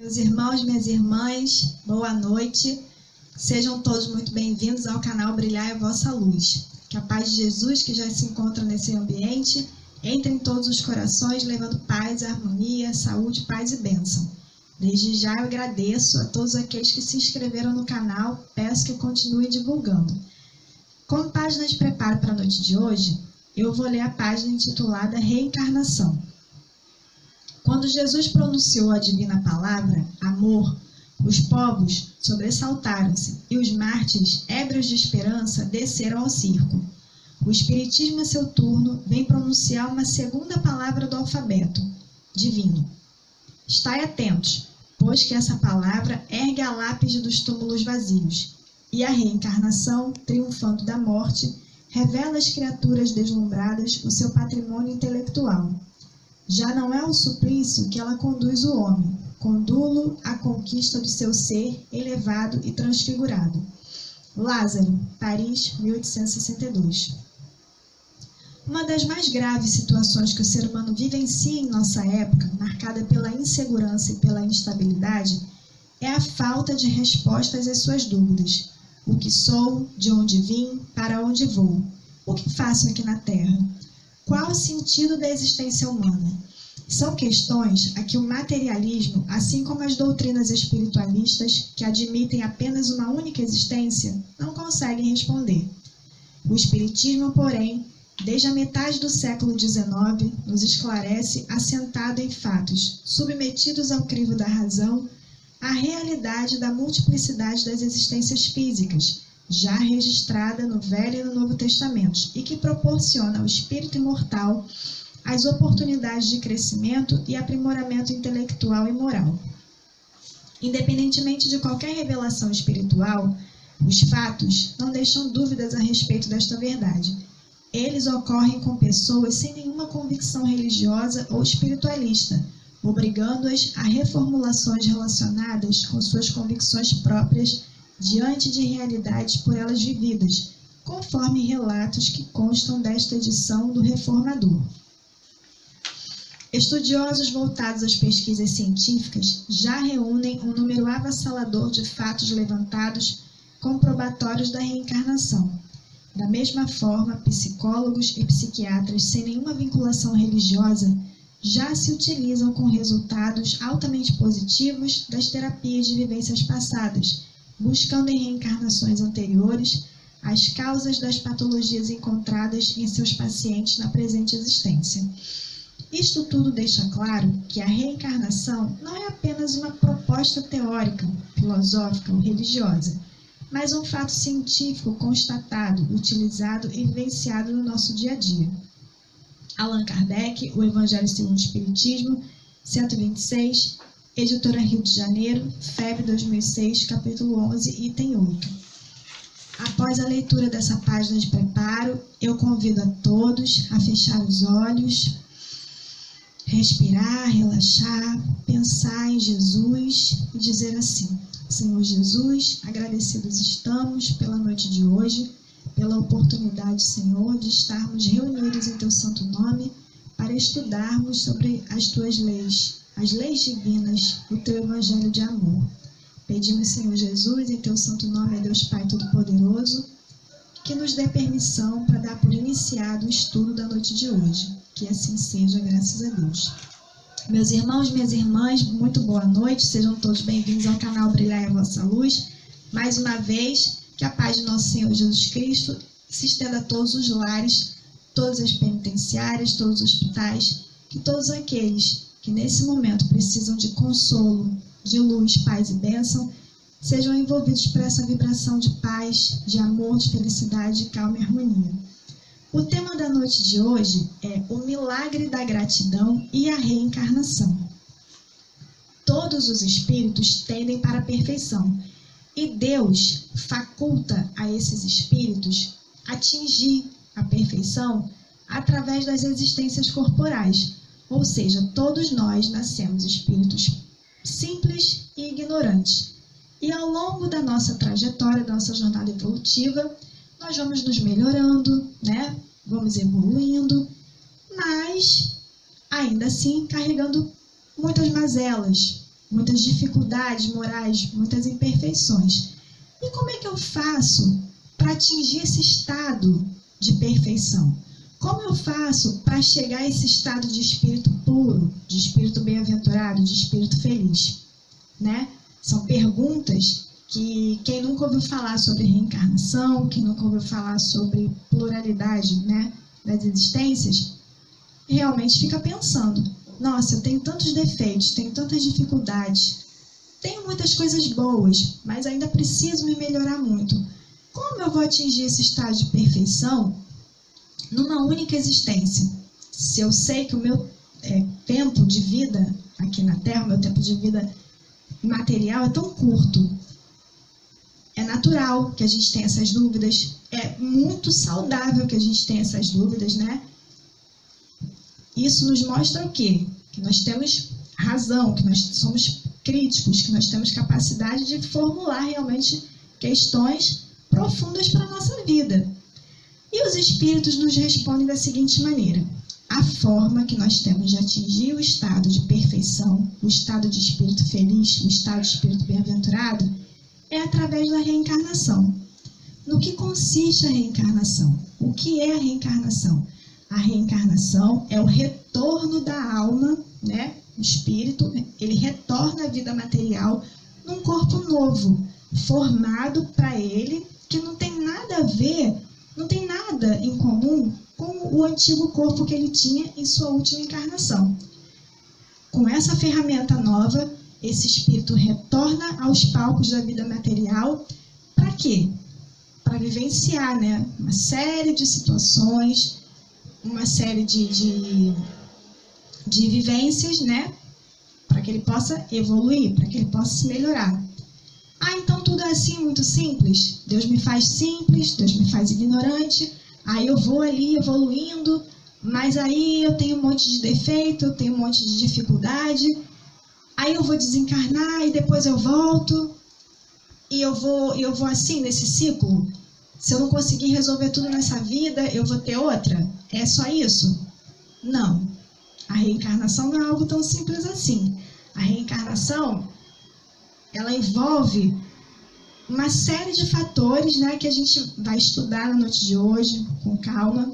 Meus irmãos, minhas irmãs, boa noite. Sejam todos muito bem-vindos ao canal Brilhar é Vossa Luz. Que a paz de Jesus, que já se encontra nesse ambiente, entre em todos os corações, levando paz, harmonia, saúde, paz e bênção. Desde já eu agradeço a todos aqueles que se inscreveram no canal, peço que continuem divulgando. Como página de preparo para a noite de hoje, eu vou ler a página intitulada Reencarnação. Quando Jesus pronunciou a divina palavra, amor, os povos sobressaltaram-se e os mártires, ébrios de esperança, desceram ao circo. O Espiritismo, a seu turno, vem pronunciar uma segunda palavra do alfabeto, divino. Estai atentos, pois que essa palavra ergue a lápide dos túmulos vazios, e a reencarnação, triunfando da morte, revela às criaturas deslumbradas o seu patrimônio intelectual. Já não é o suplício que ela conduz o homem, condulo à conquista do seu ser elevado e transfigurado. Lázaro, Paris, 1862. Uma das mais graves situações que o ser humano vivencia em nossa época, marcada pela insegurança e pela instabilidade, é a falta de respostas às suas dúvidas. O que sou, de onde vim, para onde vou? O que faço aqui na Terra? Qual o sentido da existência humana? São questões a que o materialismo, assim como as doutrinas espiritualistas, que admitem apenas uma única existência, não conseguem responder. O Espiritismo, porém, desde a metade do século XIX, nos esclarece, assentado em fatos, submetidos ao crivo da razão, a realidade da multiplicidade das existências físicas, já registrada no Velho e no Novo Testamento, e que proporciona ao espírito imortal as oportunidades de crescimento e aprimoramento intelectual e moral. Independentemente de qualquer revelação espiritual, os fatos não deixam dúvidas a respeito desta verdade. Eles ocorrem com pessoas sem nenhuma convicção religiosa ou espiritualista, obrigando-as a reformulações relacionadas com suas convicções próprias diante de realidades por elas vividas, conforme relatos que constam desta edição do Reformador. Estudiosos voltados às pesquisas científicas já reúnem um número avassalador de fatos levantados comprobatórios da reencarnação. Da mesma forma, psicólogos e psiquiatras sem nenhuma vinculação religiosa já se utilizam com resultados altamente positivos das terapias de vivências passadas, buscando em reencarnações anteriores as causas das patologias encontradas em seus pacientes na presente existência. Isto tudo deixa claro que a reencarnação não é apenas uma proposta teórica, filosófica ou religiosa, mas um fato científico constatado, utilizado e vivenciado no nosso dia a dia. Allan Kardec, O Evangelho segundo o Espiritismo, 126, Editora Rio de Janeiro, FEB 2006, capítulo 11, item 8. Após a leitura dessa página de preparo, eu convido a todos a fechar os olhos, respirar, relaxar, pensar em Jesus e dizer assim: Senhor Jesus, agradecidos estamos pela noite de hoje, pela oportunidade, Senhor, de estarmos reunidos em Teu santo nome para estudarmos sobre as Tuas leis, as leis divinas do Teu Evangelho de amor. Pedimos, Senhor Jesus, em Teu santo nome, a Deus Pai Todo-Poderoso, que nos dê permissão para dar por iniciado o estudo da noite de hoje. Que assim seja, graças a Deus. Meus irmãos, minhas irmãs, muito boa noite, sejam todos bem-vindos ao canal Brilhar é Vossa Luz. Mais uma vez, que a paz de nosso Senhor Jesus Cristo se estenda a todos os lares, todas as penitenciárias, todos os hospitais, que todos aqueles que nesse momento precisam de consolo, de luz, paz e bênção, sejam envolvidos por essa vibração de paz, de amor, de felicidade, de calma e harmonia. O tema da noite de hoje é o milagre da gratidão e a reencarnação. Todos os espíritos tendem para a perfeição, e Deus faculta a esses espíritos atingir a perfeição através das existências corporais, ou seja, todos nós nascemos espíritos simples e ignorantes. E ao longo da nossa trajetória, da nossa jornada evolutiva, nós vamos nos melhorando, né? Vamos evoluindo, mas ainda assim carregando muitas mazelas, muitas dificuldades morais, muitas imperfeições. E como é que eu faço para atingir esse estado de perfeição? Como eu faço para chegar a esse estado de espírito puro, de espírito bem-aventurado, de espírito feliz? Né? São perguntas que quem nunca ouviu falar sobre reencarnação, quem nunca ouviu falar sobre pluralidade, né, das existências, realmente fica pensando: nossa, eu tenho tantos defeitos, tenho tantas dificuldades, tenho muitas coisas boas, mas ainda preciso me melhorar muito. Como eu vou atingir esse estado de perfeição numa única existência? Se eu sei que o meu tempo de vida aqui na Terra, o meu tempo de vida material é tão curto. É natural que a gente tenha essas dúvidas, é muito saudável que a gente tenha essas dúvidas, né? Isso nos mostra o quê? Que nós temos razão, que nós somos críticos, que nós temos capacidade de formular realmente questões profundas para a nossa vida. E os espíritos nos respondem da seguinte maneira: a forma que nós temos de atingir o estado de perfeição, o estado de espírito feliz, o estado de espírito bem-aventurado, é através da reencarnação. No que consiste a reencarnação? O que é a reencarnação? A reencarnação é o retorno da alma, né? O espírito, ele retorna à vida material num corpo novo, formado para ele, que não tem nada a ver, não tem nada em comum com o antigo corpo que ele tinha em sua última encarnação. Com essa ferramenta nova, esse espírito retorna aos palcos da vida material. Para quê? Para vivenciar, né, uma série de situações, uma série de vivências, né, para que ele possa evoluir, para que ele possa se melhorar. Ah, então tudo é assim, muito simples? Deus me faz simples, Deus me faz ignorante, aí eu vou ali evoluindo, mas aí eu tenho um monte de defeito, eu tenho um monte de dificuldade, aí eu vou desencarnar e depois eu volto, e eu vou assim nesse ciclo. Se eu não conseguir resolver tudo nessa vida, eu vou ter outra? É só isso? Não. A reencarnação não é algo tão simples assim. A reencarnação, ela envolve uma série de fatores, né, que a gente vai estudar na noite de hoje, com calma.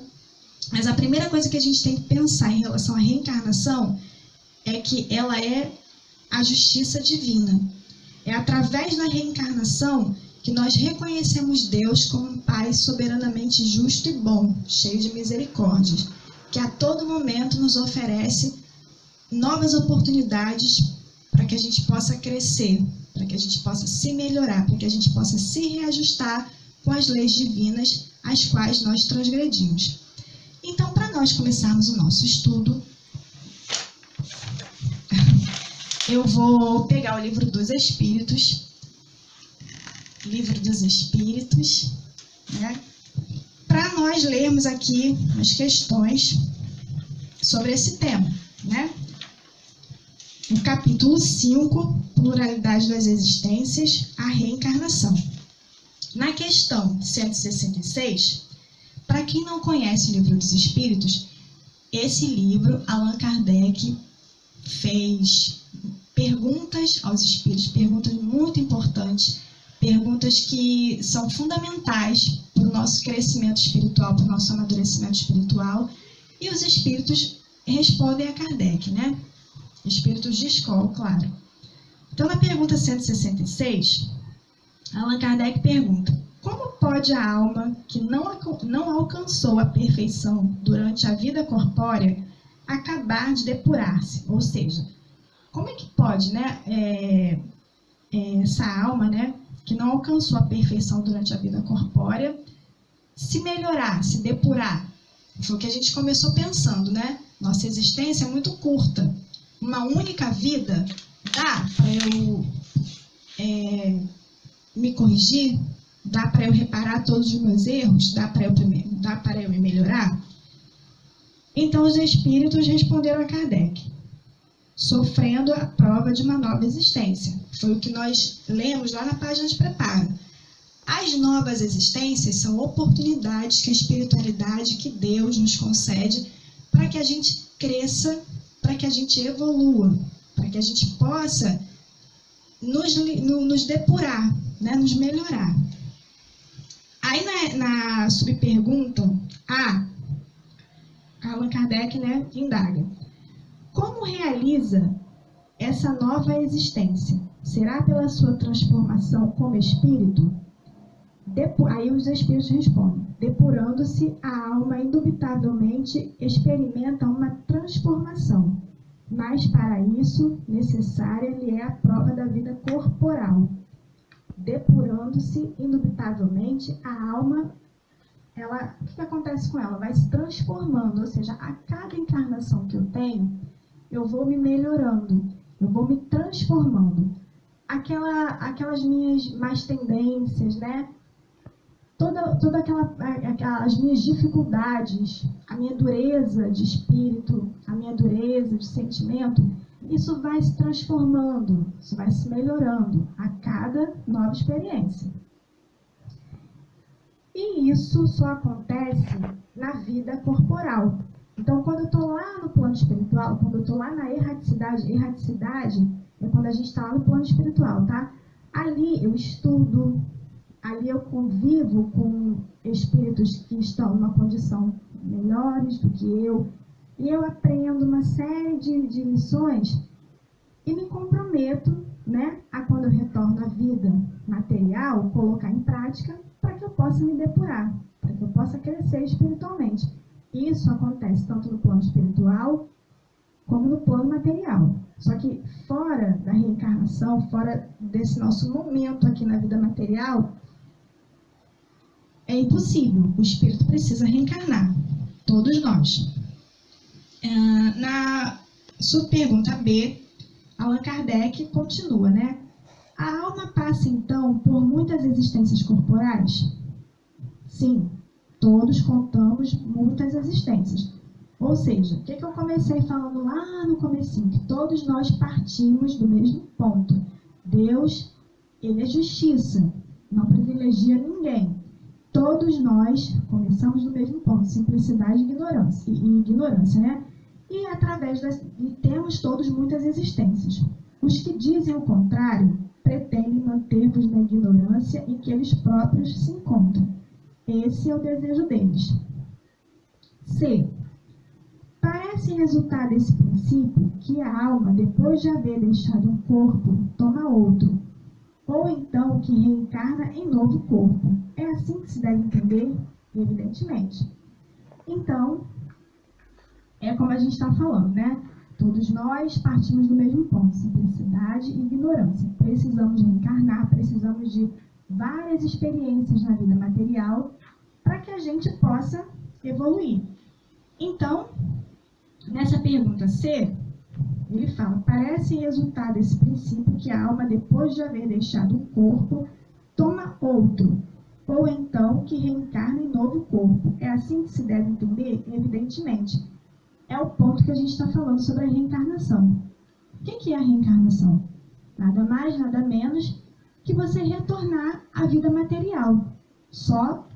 Mas a primeira coisa que a gente tem que pensar em relação à reencarnação é que ela é a justiça divina. É através da reencarnação que nós reconhecemos Deus como um Pai soberanamente justo e bom, cheio de misericórdias, que a todo momento nos oferece novas oportunidades para que a gente possa crescer, para que a gente possa se melhorar, para que a gente possa se reajustar com as leis divinas às quais nós transgredimos. Então, para nós começarmos o nosso estudo, eu vou pegar o Livro dos Espíritos, né, para nós lermos aqui as questões sobre esse tema, né? O capítulo 5, Pluralidade das Existências, a Reencarnação. Na questão 166, para quem não conhece o Livro dos Espíritos, esse livro, Allan Kardec fez perguntas aos espíritos, perguntas muito importantes, perguntas que são fundamentais para o nosso crescimento espiritual, para o nosso amadurecimento espiritual, e os espíritos respondem a Kardec, né? Espíritos de escola, claro. Então, na pergunta 166, Allan Kardec pergunta: como pode a alma que não alcançou a perfeição durante a vida corpórea acabar de depurar-se? Ou seja, como é que pode, né, essa alma, né, que não alcançou a perfeição durante a vida corpórea se melhorar, se depurar? Foi o que a gente começou pensando, né? Nossa existência é muito curta. Uma única vida, dá para eu me corrigir? Dá para eu reparar todos os meus erros? Dá para eu me melhorar? Então, os espíritos responderam a Kardec: sofrendo a prova de uma nova existência. Foi o que nós lemos lá na página de preparo. As novas existências são oportunidades que a espiritualidade, que Deus nos concede para que a gente cresça, para que a gente evolua, para que a gente possa nos depurar, né? Nos melhorar. Aí na subpergunta A, Allan Kardec, né, indaga: como realiza essa nova existência? Será pela sua transformação como espírito? Aí os espíritos respondem: depurando-se, a alma indubitavelmente experimenta uma transformação, mas para isso necessária lhe é a prova da vida corporal. Depurando-se, indubitavelmente, a alma, o que acontece com ela? Vai se transformando, ou seja, a cada encarnação que eu tenho, eu vou me melhorando, eu vou me transformando. Aquelas minhas más tendências, né? Aquelas minhas dificuldades, a minha dureza de espírito, a minha dureza de sentimento, isso vai se transformando, isso vai se melhorando a cada nova experiência. E isso só acontece na vida corporal. Então, quando eu estou lá no plano espiritual, quando eu estou lá na erraticidade é quando a gente está lá no plano espiritual, tá? Ali eu estudo, ali eu convivo com espíritos que estão numa condição melhores do que eu, e eu aprendo uma série de lições e me comprometo, né, a quando eu retorno à vida material, colocar em prática para que eu possa me depurar, para que eu possa crescer espiritualmente. Isso acontece tanto no plano espiritual como no plano material. Só que fora da reencarnação, fora desse nosso momento aqui na vida material, é impossível. O espírito precisa reencarnar. Todos nós. Na subpergunta B, Allan Kardec continua, né? A alma passa, então, por muitas existências corporais? Sim, todos contamos muitas existências. Ou seja, o que eu comecei falando lá no comecinho? Que todos nós partimos do mesmo ponto. Deus, ele é justiça, não privilegia ninguém. Todos nós começamos do mesmo ponto, simplicidade e ignorância, né? E através e temos todos muitas existências. Os que dizem o contrário pretendem manter-vos na ignorância em que eles próprios se encontram. Esse é o desejo deles. C. Parece resultar desse princípio que a alma, depois de haver deixado um corpo, toma outro, ou então que reencarna em novo corpo. É assim que se deve entender? Evidentemente. Então, é como a gente está falando, né? Todos nós partimos do mesmo ponto, simplicidade e ignorância. Precisamos reencarnar, precisamos de várias experiências na vida material para que a gente possa evoluir. Então, nessa pergunta C, ele fala: parece resultar desse princípio que a alma, depois de haver deixado o corpo, toma outro, ou então que reencarna em novo corpo. É assim que se deve entender? Evidentemente. É o ponto que a gente está falando sobre a reencarnação. O que é a reencarnação? Nada mais, nada menos que você retornar à vida material, só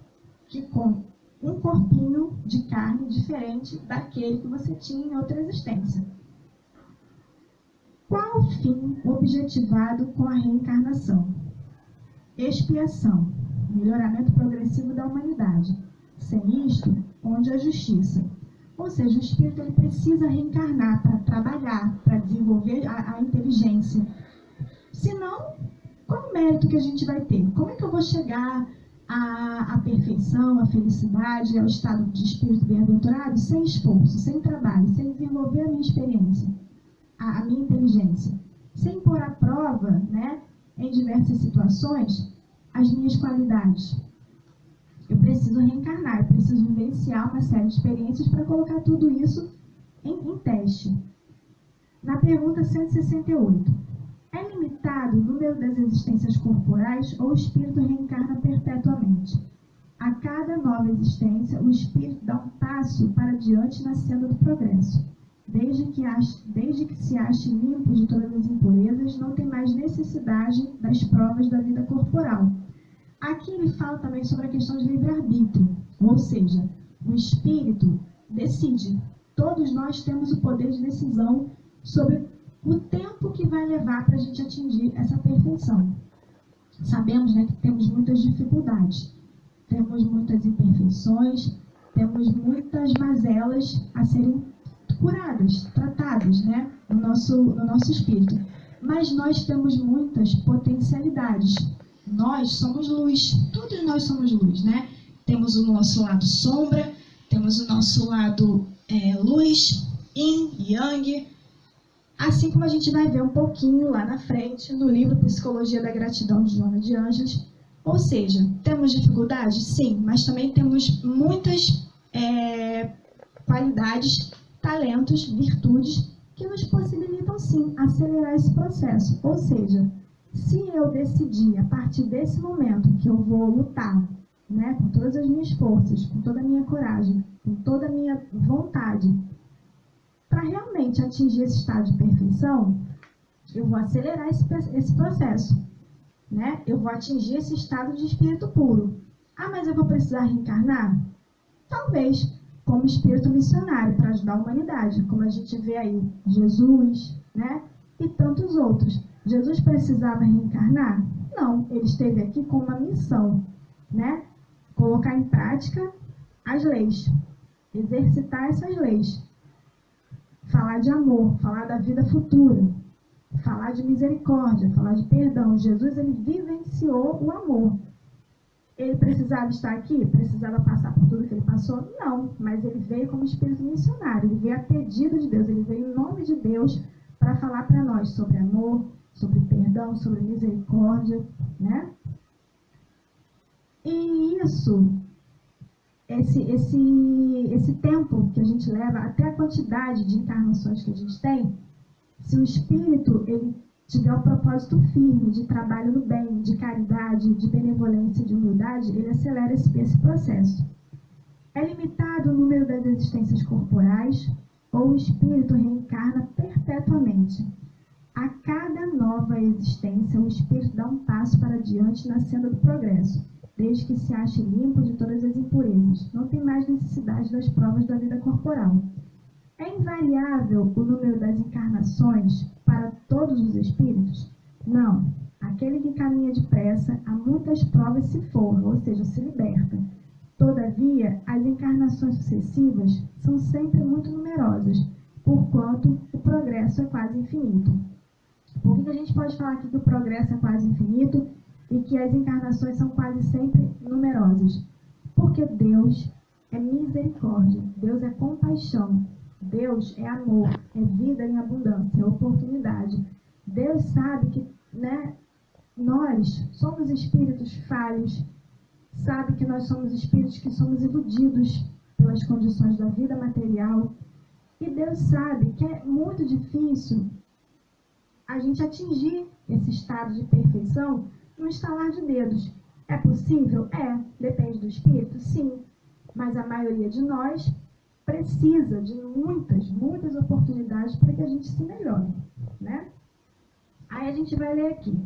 que com um corpinho de carne diferente daquele que você tinha em outra existência. Qual o fim objetivado com a reencarnação? Expiação, melhoramento progressivo da humanidade. Sem isto, onde a justiça? Ou seja, o espírito ele precisa reencarnar para trabalhar, para desenvolver a inteligência. Senão, qual o mérito que a gente vai ter? Como é que eu vou chegar à perfeição, à felicidade, ao estado de espírito bem-aventurado sem esforço, sem trabalho, sem desenvolver a minha experiência, a minha inteligência, sem pôr à prova, né, em diversas situações, as minhas qualidades? Eu preciso reencarnar, eu preciso vivenciar uma série de experiências para colocar tudo isso em teste. Na pergunta 168, é limitado o número das existências corporais ou o espírito reencarna perpetuamente? A cada nova existência, o espírito dá um passo para diante na senda do progresso. Desde que se ache limpo de todas as impurezas, não tem mais necessidade das provas da vida corporal. Aqui ele fala também sobre a questão de livre-arbítrio, ou seja, o espírito decide. Todos nós temos o poder de decisão sobre o tempo que vai levar para a gente atingir essa perfeição. Sabemos, né, que temos muitas dificuldades, temos muitas imperfeições, temos muitas mazelas a serem curadas, tratadas, né, no nosso espírito. Mas nós temos muitas potencialidades. Nós somos luz, todos nós somos luz, né? Temos o nosso lado sombra, temos o nosso lado luz, yin, yang, assim como a gente vai ver um pouquinho lá na frente no livro Psicologia da Gratidão, de Joana de Ângeles. Ou seja, temos dificuldades? Sim, mas também temos muitas qualidades, talentos, virtudes que nos possibilitam, sim, acelerar esse processo. Ou seja, se eu decidir, a partir desse momento, que eu vou lutar, né, com todas as minhas forças, com toda a minha coragem, com toda a minha vontade, para realmente atingir esse estado de perfeição, eu vou acelerar esse processo, né? Eu vou atingir esse estado de espírito puro. Ah, mas eu vou precisar reencarnar? Talvez, como espírito missionário, para ajudar a humanidade, como a gente vê aí Jesus, né? E tantos outros. Jesus precisava reencarnar? Não, ele esteve aqui com uma missão, né? Colocar em prática as leis, exercitar essas leis, falar de amor, falar da vida futura, falar de misericórdia, falar de perdão. Jesus, ele vivenciou o amor. Ele precisava estar aqui? Precisava passar por tudo que ele passou? Não, mas ele veio como espírito missionário, ele veio a pedido de Deus, ele veio em nome de Deus para falar para nós sobre amor, sobre perdão, sobre misericórdia, né? E isso, esse tempo que a gente leva, até a quantidade de encarnações que a gente tem, se o espírito ele tiver um propósito firme de trabalho no bem, de caridade, de benevolência, de humildade, ele acelera esse processo. É limitado o número das existências corporais, ou o espírito reencarna perpetuamente. A cada nova existência, o espírito dá um passo para diante na senda do progresso, desde que se ache limpo de todas as impurezas. Não tem mais necessidade das provas da vida corporal. É invariável o número das encarnações para todos os espíritos? Não. Aquele que caminha depressa, a muitas provas se forra, ou seja, se liberta. Todavia, as encarnações sucessivas são sempre muito numerosas, porquanto o progresso é quase infinito. Por que a gente pode falar aqui que o progresso é quase infinito e que as encarnações são quase sempre numerosas? Porque Deus é misericórdia, Deus é compaixão, Deus é amor, é vida em abundância, é oportunidade. Deus sabe que, né, nós somos espíritos falhos, sabe que nós somos espíritos que somos iludidos pelas condições da vida material. E Deus sabe que é muito difícil a gente atingir esse estado de perfeição no estalar de dedos. É possível? É. Depende do espírito? Sim. Mas a maioria de nós precisa de muitas oportunidades para que a gente se melhore, né? Aí a gente vai ler aqui.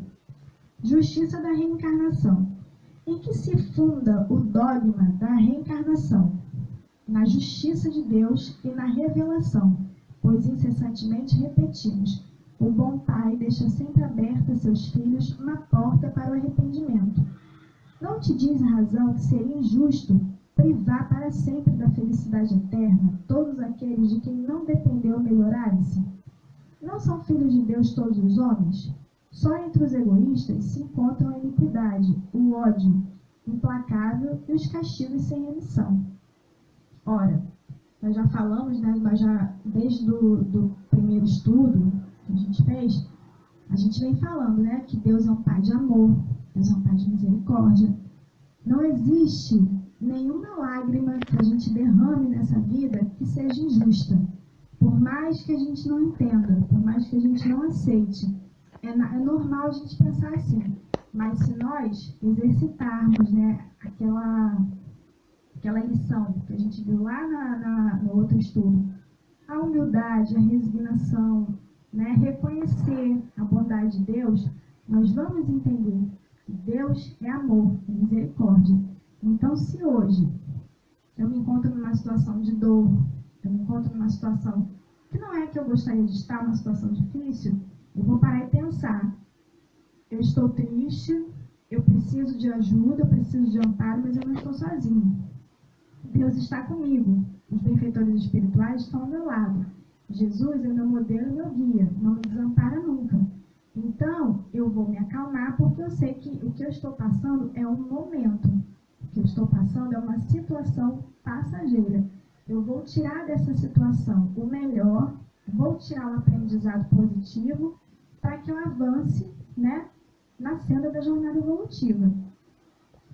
Justiça da reencarnação. Em que se funda o dogma da reencarnação? Na justiça de Deus e na revelação, pois incessantemente repetimos: o bom pai deixa sempre aberta a seus filhos uma porta para o arrependimento. Não te diz a razão que seria injusto privar para sempre da felicidade eterna todos aqueles de quem não dependeu melhorarem-se? Não são filhos de Deus todos os homens? Só entre os egoístas se encontram a iniquidade, o ódio implacável e os castigos sem remissão. Ora, nós já falamos, né, desde do primeiro estudo que a gente fez, a gente vem falando, né, que Deus é um pai de amor, Deus é um pai de misericórdia. Não existe nenhuma lágrima que a gente derrame nessa vida que seja injusta. Por mais que a gente não entenda, por mais que a gente não aceite, é normal a gente pensar assim. Mas se nós exercitarmos, né, aquela lição que a gente viu lá no outro estudo, a humildade, a resignação, né, reconhecer a bondade de Deus, nós vamos entender que Deus é amor, é misericórdia. Então, se hoje eu me encontro numa situação de dor, eu me encontro numa situação que não é que eu gostaria de estar numa situação difícil, eu vou parar e pensar, eu estou triste, eu preciso de ajuda, eu preciso de amparo, mas eu não estou sozinho. Deus está comigo, os benfeitores espirituais estão ao meu lado. Jesus é meu modelo e meu guia, não me desampara nunca. Então, eu vou me acalmar porque eu sei que o que eu estou passando é um momento. O que eu estou passando é uma situação passageira. Eu vou tirar dessa situação o melhor, vou tirar um aprendizado positivo para que eu avance, né, na senda da jornada evolutiva.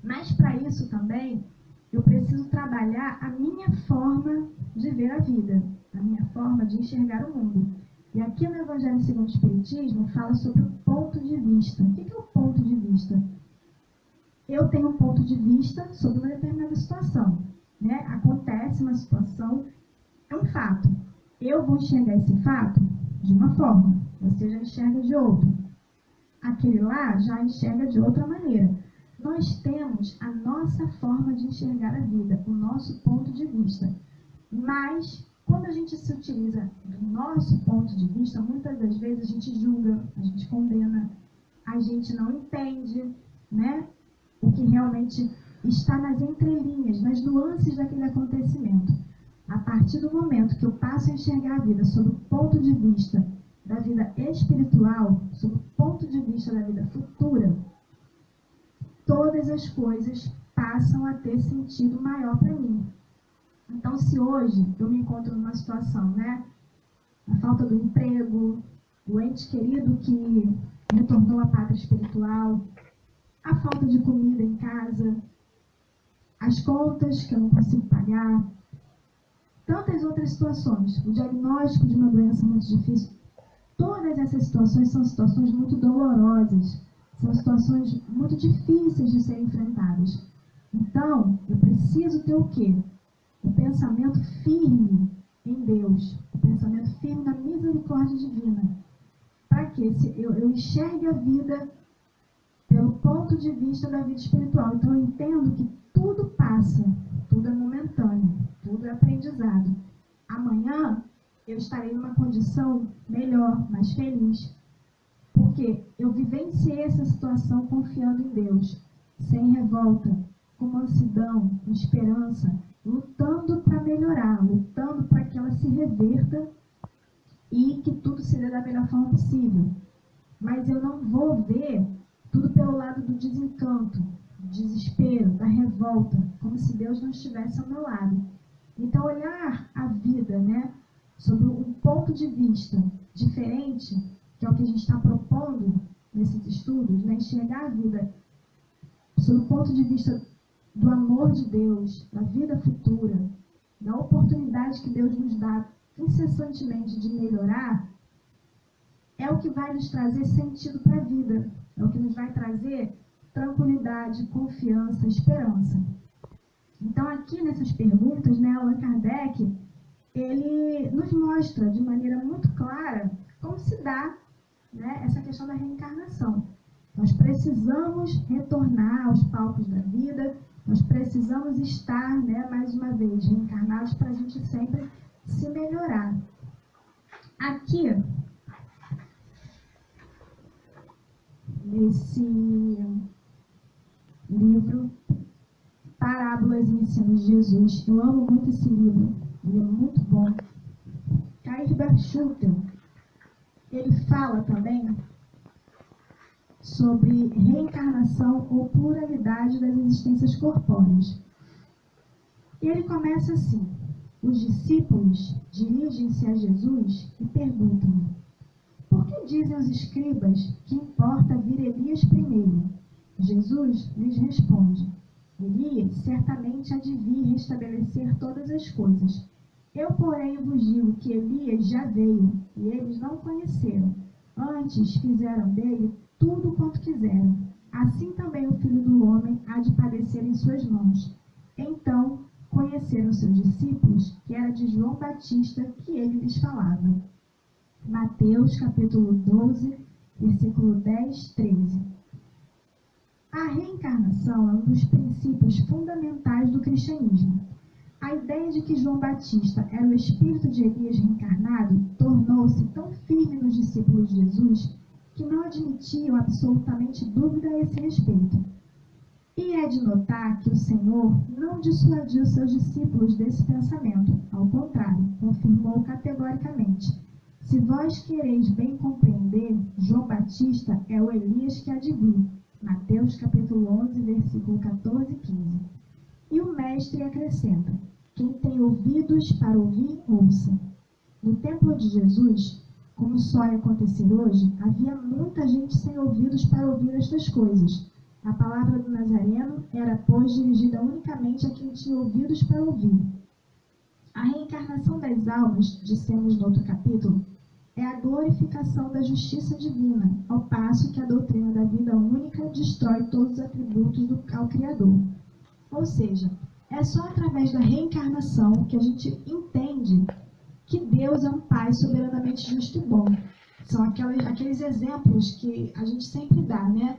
Mas para isso também, eu preciso trabalhar a minha forma de ver a vida, a minha forma de enxergar o mundo. E aqui no Evangelho segundo o Espiritismo fala sobre o ponto de vista. O que é o ponto de vista? Eu tenho um ponto de vista sobre uma determinada situação, né? Acontece uma situação, é um fato. Eu vou enxergar esse fato de uma forma, você já enxerga de outra. Aquele lá já enxerga de outra maneira. Nós temos a nossa forma de enxergar a vida, o nosso ponto de vista. Mas, quando a gente se utiliza do nosso ponto de vista, muitas das vezes a gente julga, a gente condena, a gente não entende, né, o que realmente está nas entrelinhas, nas nuances daquele acontecimento. A partir do momento que eu passo a enxergar a vida sob o ponto de vista da vida espiritual, sob o ponto de vista da vida futura, todas as coisas passam a ter sentido maior para mim. Então, se hoje eu me encontro numa situação, né, a falta do emprego, o ente querido que retornou à pátria espiritual, a falta de comida em casa, as contas que eu não consigo pagar, tantas outras situações, o diagnóstico de uma doença muito difícil, todas essas situações são situações muito dolorosas, são situações muito difíceis de serem enfrentadas. Então, eu preciso ter o quê? O pensamento firme em Deus, o pensamento firme na misericórdia divina. Para que eu enxergue a vida pelo ponto de vista da vida espiritual. Então, eu entendo que tudo passa, tudo é momentâneo, tudo é aprendizado. Amanhã, eu estarei numa condição melhor, mais feliz. Porque eu vivenciei essa situação confiando em Deus, sem revolta, com mansidão, com esperança, lutando para melhorar, lutando para que ela se reverta e que tudo se dê da melhor forma possível. Mas eu não vou ver tudo pelo lado do desencanto, do desespero, da revolta, como se Deus não estivesse ao meu lado. Então, olhar a vida, né, sob um ponto de vista diferente, que é o que a gente está propondo nesses estudos, né, enxergar a vida sob o ponto de vista do amor de Deus, da vida futura, da oportunidade que Deus nos dá incessantemente de melhorar, é o que vai nos trazer sentido para a vida, é o que nos vai trazer tranquilidade, confiança, esperança. Então, aqui nessas perguntas, né, Allan Kardec, ele nos mostra de maneira muito clara como se dá, né, essa questão da reencarnação. Nós precisamos retornar aos palcos da vida, nós precisamos estar, né, mais uma vez, reencarnados para a gente sempre se melhorar. Aqui, nesse livro, Parábolas e Ensinos de Jesus, eu amo muito esse livro, ele é muito bom. Herbert Schulte, ele fala também sobre reencarnação ou pluralidade das existências corpóreas. E ele começa assim: os discípulos dirigem-se a Jesus e perguntam-lhe: por que dizem os escribas que importa vir Elias primeiro? Jesus lhes responde: Elias certamente há de vir restabelecer todas as coisas. Eu, porém, vos digo que Elias já veio, e eles não o conheceram. Antes fizeram dele tudo quanto quiseram. Assim também o Filho do Homem há de padecer em suas mãos. Então conheceram seus discípulos que era de João Batista que ele lhes falava. Mateus, capítulo 12, versículo 10, 13. A reencarnação é um dos princípios fundamentais do cristianismo. A ideia de que João Batista era o espírito de Elias reencarnado tornou-se tão firme nos discípulos de Jesus que não admitiam absolutamente dúvida a esse respeito. E é de notar que o Senhor não dissuadiu seus discípulos desse pensamento. Ao contrário, confirmou categoricamente: se vós quereis bem compreender, João Batista é o Elias que há de vir. Mateus capítulo 11, versículo 14 e 15. E o mestre acrescenta: quem tem ouvidos para ouvir, ouça. No templo de Jesus, como solhe acontecer hoje, havia muita gente sem ouvidos para ouvir estas coisas. A palavra do Nazareno era, pois, dirigida unicamente a quem tinha ouvidos para ouvir. A reencarnação das almas, dissemos no outro capítulo, é a glorificação da justiça divina, ao passo que a doutrina da vida única destrói todos os atributos ao Criador. Ou seja, é só através da reencarnação que a gente entende que Deus é um Pai soberanamente justo e bom. São aqueles exemplos que a gente sempre dá, né?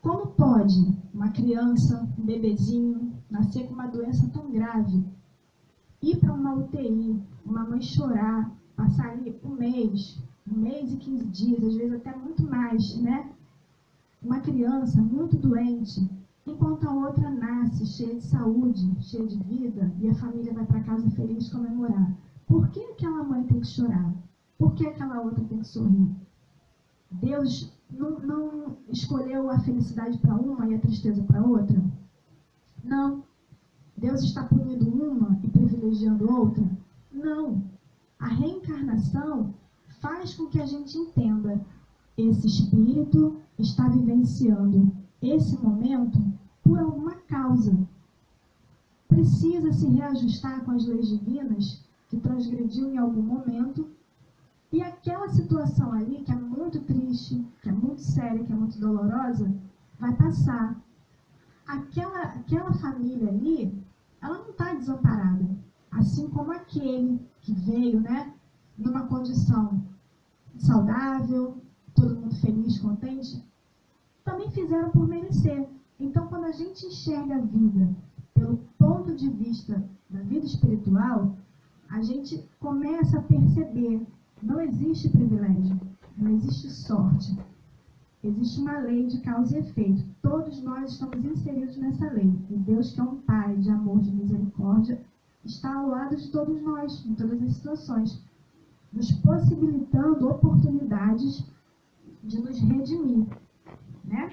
Como pode uma criança, um bebezinho, nascer com uma doença tão grave, ir para uma UTI, uma mãe chorar, passar ali um mês e 15 dias, às vezes até muito mais, né? Uma criança muito doente, enquanto a outra nasce cheia de saúde, cheia de vida, e a família vai para casa feliz comemorar. Por que aquela mãe tem que chorar? Por que aquela outra tem que sorrir? Deus não escolheu a felicidade para uma e a tristeza para outra? Não. Deus está punindo uma e privilegiando outra? Não. A reencarnação faz com que a gente entenda: esse espírito está vivenciando esse momento por alguma causa. Precisa se reajustar com as leis divinas que transgrediu em algum momento, e aquela situação ali, que é muito triste, que é muito séria, que é muito dolorosa, vai passar. Aquela família ali, ela não está desamparada. Assim como aquele que veio, né, numa condição saudável, todo mundo feliz, contente, também fizeram por merecer. Então, quando a gente enxerga a vida pelo ponto de vista da vida espiritual, a gente começa a perceber: não existe privilégio, não existe sorte. Existe uma lei de causa e efeito. Todos nós estamos inseridos nessa lei. E Deus, que é um Pai de amor, de misericórdia, está ao lado de todos nós, em todas as situações, nos possibilitando oportunidades de nos redimir, né?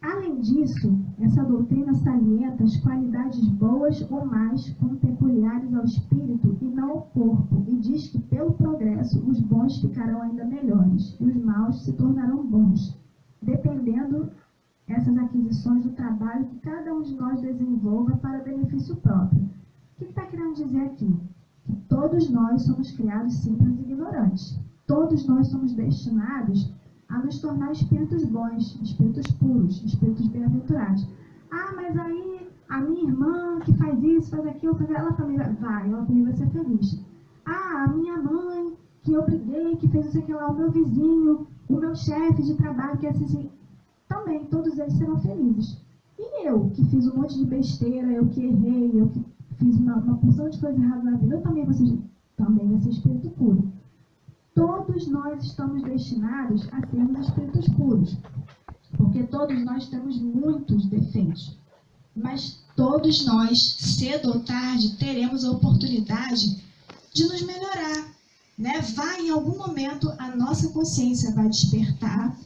Além disso, essa doutrina salienta as qualidades boas ou más como peculiares ao espírito e não ao corpo, e diz que, pelo progresso, os bons ficarão ainda melhores e os maus se tornarão bons, dependendo essas aquisições do trabalho que cada um de nós desenvolva para benefício próprio. O que está querendo dizer aqui? Que todos nós somos criados simples e ignorantes. Todos nós somos destinados a nos tornar espíritos bons, espíritos puros, espíritos bem-aventurados. Ah, mas aí a minha irmã que faz isso, faz aquilo, ela também vai ser feliz. Ah, a minha mãe que eu briguei, que fez isso aqui lá, o meu vizinho, o meu chefe de trabalho, que é assim, também todos eles serão felizes. E eu, que fiz um monte de besteira, eu que errei, eu que fiz uma porção de coisas erradas na vida, eu também vou ser espírito puro. Todos nós estamos destinados a sermos espíritos puros, porque todos nós temos muitos defeitos, mas todos nós, cedo ou tarde, teremos a oportunidade de nos melhorar, né? Em algum momento, a nossa consciência vai despertar,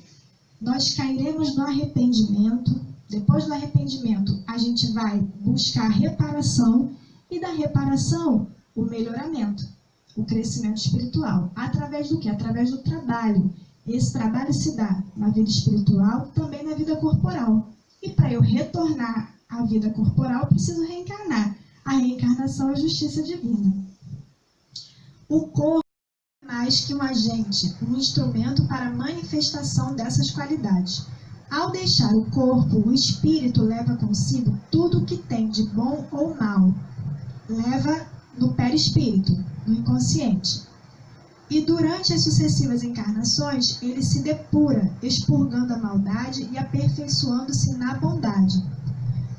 nós cairemos no arrependimento, depois do arrependimento, a gente vai buscar reparação, e da reparação, o melhoramento. O crescimento espiritual. Através do quê? Através do trabalho. Esse trabalho se dá na vida espiritual, também na vida corporal. E para eu retornar à vida corporal, eu preciso reencarnar. A reencarnação é a justiça divina. O corpo é mais que um agente, um instrumento para a manifestação dessas qualidades. Ao deixar o corpo, o espírito leva consigo tudo o que tem de bom ou mal. Leva no perispírito, no inconsciente. E durante as sucessivas encarnações, ele se depura, expurgando a maldade e aperfeiçoando-se na bondade.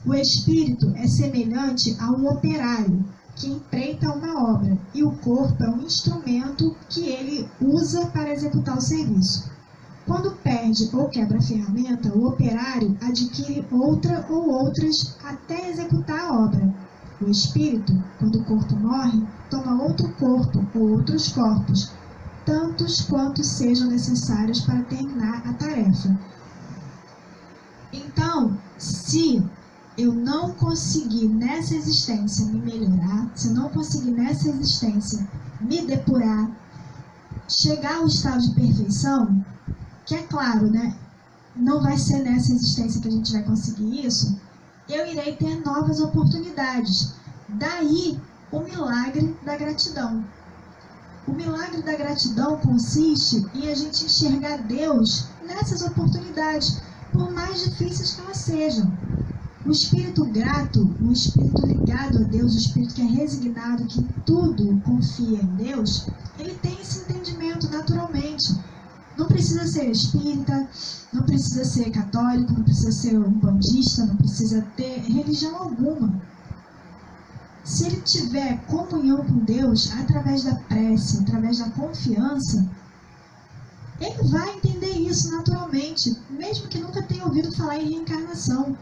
O Espírito é semelhante a um operário que empreita uma obra, e o corpo é um instrumento que ele usa para executar o serviço. Quando perde ou quebra a ferramenta, o operário adquire outra ou outras até executar a obra. O espírito, quando o corpo morre, toma outro corpo ou outros corpos, tantos quantos sejam necessários para terminar a tarefa. Então, se eu não conseguir nessa existência me melhorar, se eu não conseguir nessa existência me depurar, chegar ao estado de perfeição, que é claro, né? Não vai ser nessa existência que a gente vai conseguir isso, eu irei ter novas oportunidades. Daí o milagre da gratidão. O milagre da gratidão consiste em a gente enxergar Deus nessas oportunidades, por mais difíceis que elas sejam. O espírito grato, o espírito ligado a Deus, o espírito que é resignado, que tudo confia em Deus, ele tem esse entendimento naturalmente. Não precisa ser espírita, não precisa ser católico, não precisa ser um bandista, não precisa ter religião alguma. Se ele tiver comunhão com Deus, através da prece, através da confiança, ele vai entender isso naturalmente, mesmo que nunca tenha ouvido falar em reencarnação.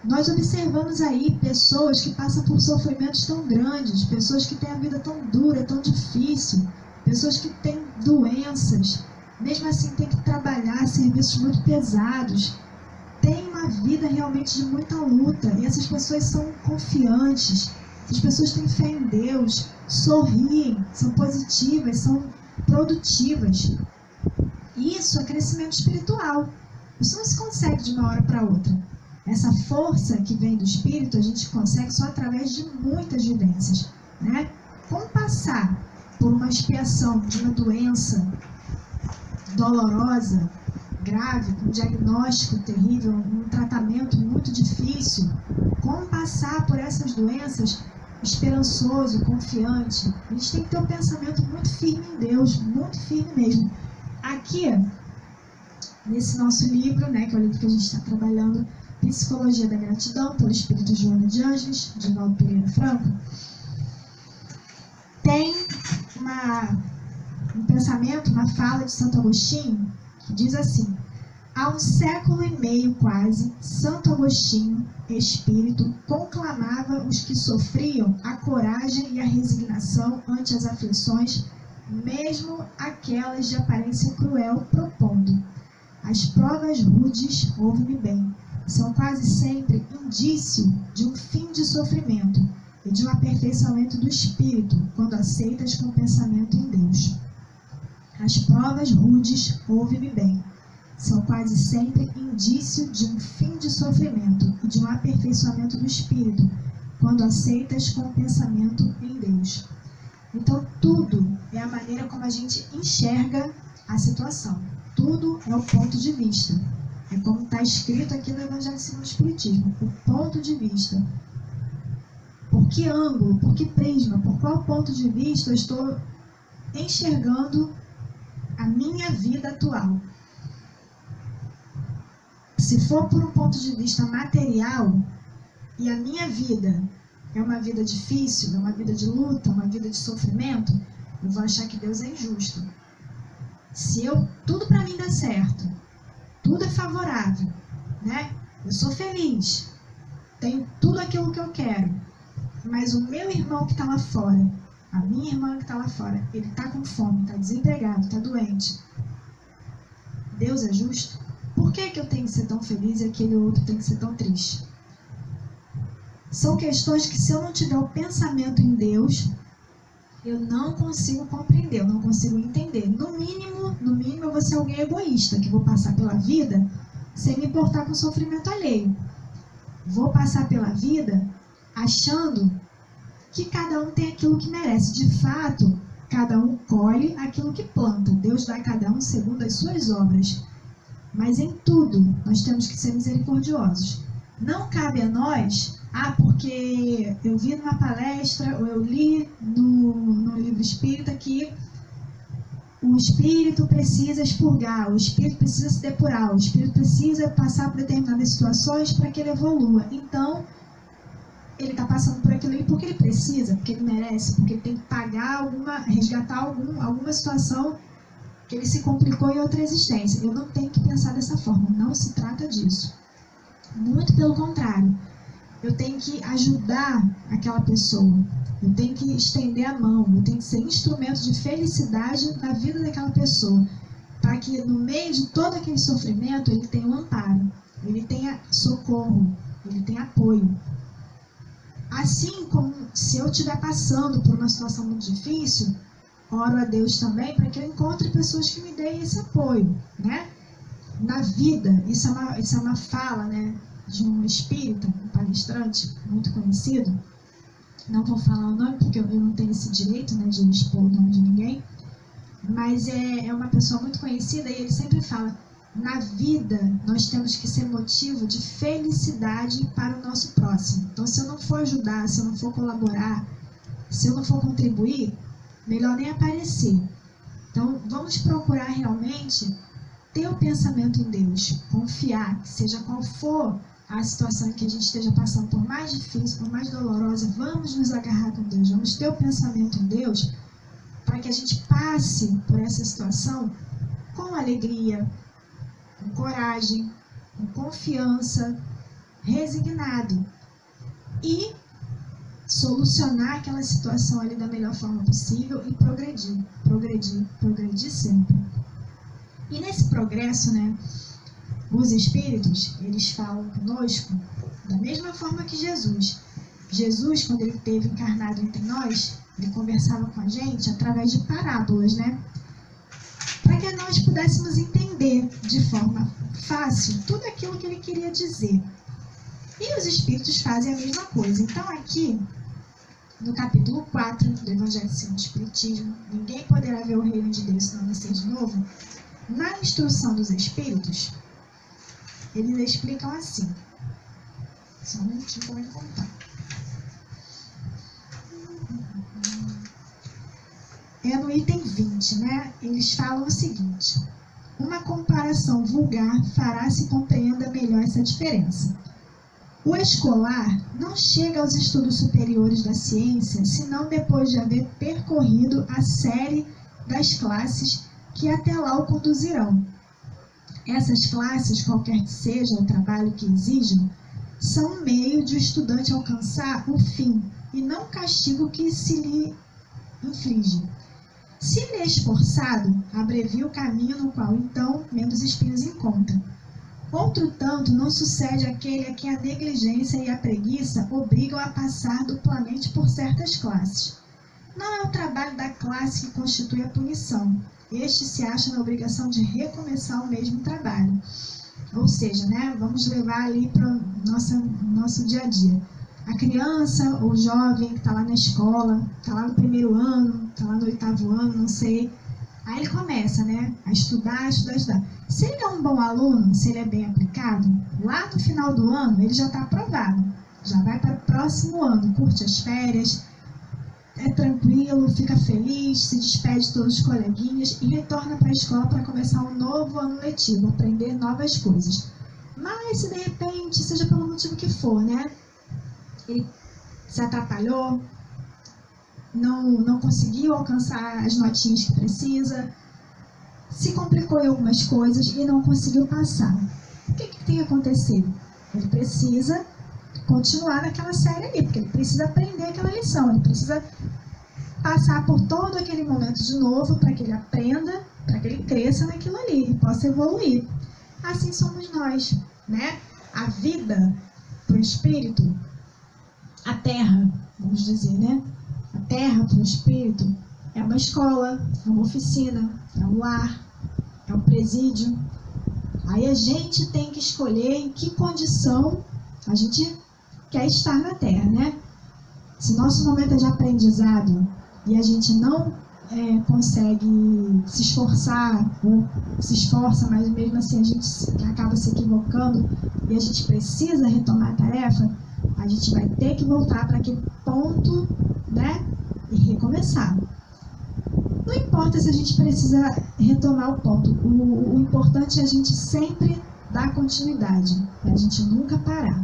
Nós observamos aí pessoas que passam por sofrimentos tão grandes, pessoas que têm a vida tão dura, tão difícil, pessoas que têm doenças, mesmo assim tem que trabalhar serviços muito pesados, tem uma vida realmente de muita luta, e essas pessoas são confiantes, essas pessoas têm fé em Deus, sorriem, são positivas, são produtivas. Isso é crescimento espiritual. Isso não se consegue de uma hora para outra. Essa força que vem do Espírito, a gente consegue só através de muitas vivências, né? Como passar por uma expiação de uma doença dolorosa, grave, com um diagnóstico terrível, um tratamento muito difícil, como passar por essas doenças esperançoso, confiante. A gente tem que ter um pensamento muito firme em Deus, muito firme mesmo. Aqui, nesse nosso livro, né, que é o livro que a gente está trabalhando, Psicologia da Gratidão, pelo Espírito Joana de Ângeles, de Valdo Pereira Franco, tem um pensamento, uma fala de Santo Agostinho, que diz assim: há 1 século e meio quase, Santo Agostinho, espírito, conclamava os que sofriam a coragem e a resignação ante as aflições, mesmo aquelas de aparência cruel, propondo: as provas rudes, ouve-me bem, são quase sempre indício de um fim de sofrimento e de um aperfeiçoamento do espírito, quando aceitas com pensamento em Deus. As provas rudes, ouve-me bem, são quase sempre indício de um fim de sofrimento e de um aperfeiçoamento do espírito, quando aceitas com pensamento em Deus. Então, tudo é a maneira como a gente enxerga a situação. Tudo é o ponto de vista. É como está escrito aqui no Evangelho segundo o Espiritismo. O ponto de vista. Por que ângulo, por que prisma, por qual ponto de vista eu estou enxergando a minha vida atual? Se for por um ponto de vista material, e a minha vida é uma vida difícil, é uma vida de luta, uma vida de sofrimento, eu vou achar que Deus é injusto. Se tudo para mim dá certo, tudo é favorável, né? Eu sou feliz, tenho tudo aquilo que eu quero, mas o meu irmão que está lá fora, a minha irmã que está lá fora, ele está com fome, está desempregado, está doente. Deus é justo? Por que eu tenho que ser tão feliz e aquele outro tem que ser tão triste? São questões que, se eu não tiver o pensamento em Deus, eu não consigo compreender, eu não consigo entender. No mínimo, eu vou ser alguém egoísta, que vou passar pela vida sem me importar com o sofrimento alheio. Vou passar pela vida achando que cada um tem aquilo que merece. De fato, cada um colhe aquilo que planta. Deus dá a cada um segundo as suas obras. Mas em tudo, nós temos que ser misericordiosos. Não cabe a nós, porque eu vi numa palestra, ou eu li no livro espírita que o espírito precisa expurgar, o espírito precisa se depurar, o espírito precisa passar por determinadas situações para que ele evolua. Então, ele está passando por aquilo ali porque ele precisa, porque ele merece, porque ele tem que pagar resgatar alguma situação que ele se complicou em outra existência. Eu não tenho que pensar dessa forma, não se trata disso. Muito pelo contrário, eu tenho que ajudar aquela pessoa, eu tenho que estender a mão, eu tenho que ser instrumento de felicidade na vida daquela pessoa, para que no meio de todo aquele sofrimento ele tenha um amparo, ele tenha socorro, ele tenha apoio. Assim como se eu estiver passando por uma situação muito difícil, oro a Deus também para que eu encontre pessoas que me deem esse apoio, né? Na vida, isso é uma fala, né, de um espírita, um palestrante muito conhecido. Não vou falar o nome porque eu não tenho esse direito, né, de expor o nome de ninguém, mas é uma pessoa muito conhecida e ele sempre fala: na vida nós temos que ser motivo de felicidade para o nosso próximo. Então, se eu não for ajudar, se eu não for colaborar, se eu não for contribuir, melhor nem aparecer. Então, vamos procurar realmente ter o pensamento em Deus, confiar que seja qual for a situação em que a gente esteja passando, por mais difícil, por mais dolorosa, vamos nos agarrar com Deus, vamos ter o pensamento em Deus para que a gente passe por essa situação com alegria, com coragem, com confiança, resignado e solucionar aquela situação ali da melhor forma possível e progredir sempre. E nesse progresso, né, os espíritos, eles falam conosco da mesma forma que Jesus. Jesus, quando ele esteve encarnado entre nós, ele conversava com a gente através de parábolas, né? Para que nós pudéssemos entender de forma fácil tudo aquilo que ele queria dizer. E os espíritos fazem a mesma coisa. Então aqui, no capítulo 4 do Evangelho segundo o Espiritismo, ninguém poderá ver o reino de Deus se não nascer de novo. Na instrução dos espíritos, eles explicam assim. Só um minutinho para eu contar. É no item 20, né? Eles falam o seguinte: uma comparação vulgar fará se compreenda melhor essa diferença. O escolar não chega aos estudos superiores da ciência senão depois de haver percorrido a série das classes que até lá o conduzirão. Essas classes, qualquer que seja o trabalho que exijam, são um meio de o estudante alcançar o fim e não o castigo que se lhe inflige. Se ele é esforçado, abrevia o caminho no qual, então, menos espinhos encontra. Outro tanto não sucede aquele a quem a negligência e a preguiça obrigam a passar duplamente por certas classes. Não é o trabalho da classe que constitui a punição. Este se acha na obrigação de recomeçar o mesmo trabalho. Ou seja, né, vamos levar ali para o nosso dia a dia. A criança ou jovem que está lá na escola, está lá no primeiro ano, está lá no 8º ano, não sei. Aí ele começa, né, a estudar. Se ele é um bom aluno, se ele é bem aplicado, lá no final do ano ele já está aprovado. Já vai para o próximo ano, curte as férias, é tranquilo, fica feliz, se despede de todos os coleguinhas e retorna para a escola para começar um novo ano letivo, aprender novas coisas. Mas se de repente, seja pelo motivo que for, né, ele se atrapalhou, não conseguiu alcançar as notinhas que precisa, se complicou em algumas coisas e não conseguiu passar. O que tem acontecido? Ele precisa continuar naquela série ali, porque ele precisa aprender aquela lição, ele precisa passar por todo aquele momento de novo para que ele aprenda, para que ele cresça naquilo ali e possa evoluir. Assim somos nós, né? A vida para o espírito, a terra, vamos dizer, né? A terra para o espírito é uma escola, é uma oficina, é um lar, é um presídio. Aí a gente tem que escolher em que condição a gente quer estar na terra, né? Se nosso momento é de aprendizado e a gente não consegue se esforçar, ou se esforça, mas mesmo assim a gente acaba se equivocando e a gente precisa retomar a tarefa, a gente vai ter que voltar para aquele ponto, né? E recomeçar. No Não importa se a gente precisa retomar o ponto. O importante é a gente sempre dar continuidade. É a gente nunca parar.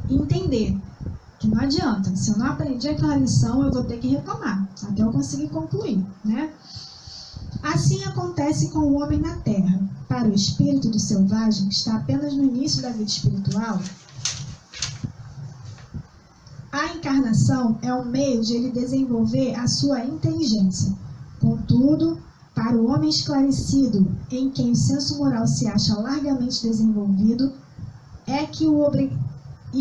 E entender que não adianta. Se eu não aprendi aquela lição, eu vou ter que retomar. Até eu conseguir concluir, né? Assim acontece com o homem na terra. Para o espírito do selvagem, que está apenas no início da vida espiritual, a encarnação é um meio de ele desenvolver a sua inteligência. Contudo, para o homem esclarecido, em quem o senso moral se acha largamente desenvolvido,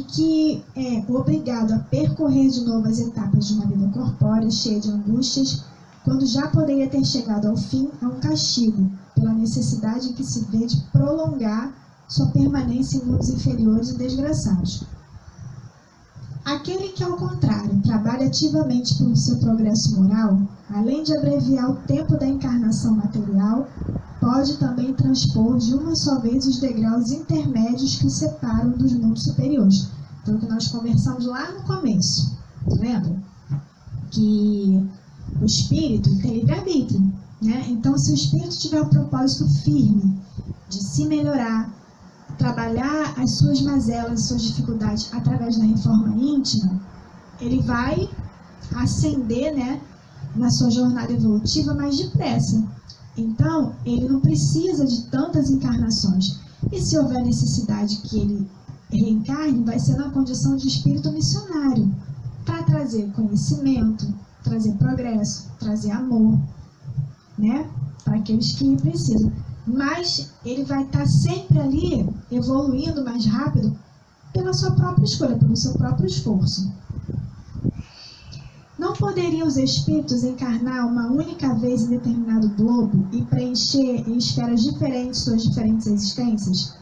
que é obrigado a percorrer de novo as etapas de uma vida corpórea cheia de angústias, quando já poderia ter chegado ao fim a um castigo, pela necessidade em que se vê de prolongar sua permanência em mundos inferiores e desgraçados. Aquele que, ao contrário, trabalha ativamente pelo seu progresso moral, além de abreviar o tempo da encarnação material, pode também transpor de uma só vez os degraus intermédios que o separam dos mundos superiores. Então, o que nós conversamos lá no começo, lembra? Que o espírito tem livre-arbítrio, né? Então, se o espírito tiver o propósito firme de se melhorar, trabalhar as suas mazelas, as suas dificuldades através da reforma íntima, ele vai ascender, né, na sua jornada evolutiva mais depressa. Então, ele não precisa de tantas encarnações. E se houver necessidade que ele reencarne, vai ser na condição de espírito missionário, para trazer conhecimento, trazer progresso, trazer amor, né, para aqueles que precisam. Mas ele vai estar sempre ali, evoluindo mais rápido, pela sua própria escolha, pelo seu próprio esforço. Não poderiam os espíritos encarnar uma única vez em determinado globo e preencher em esferas diferentes suas diferentes existências?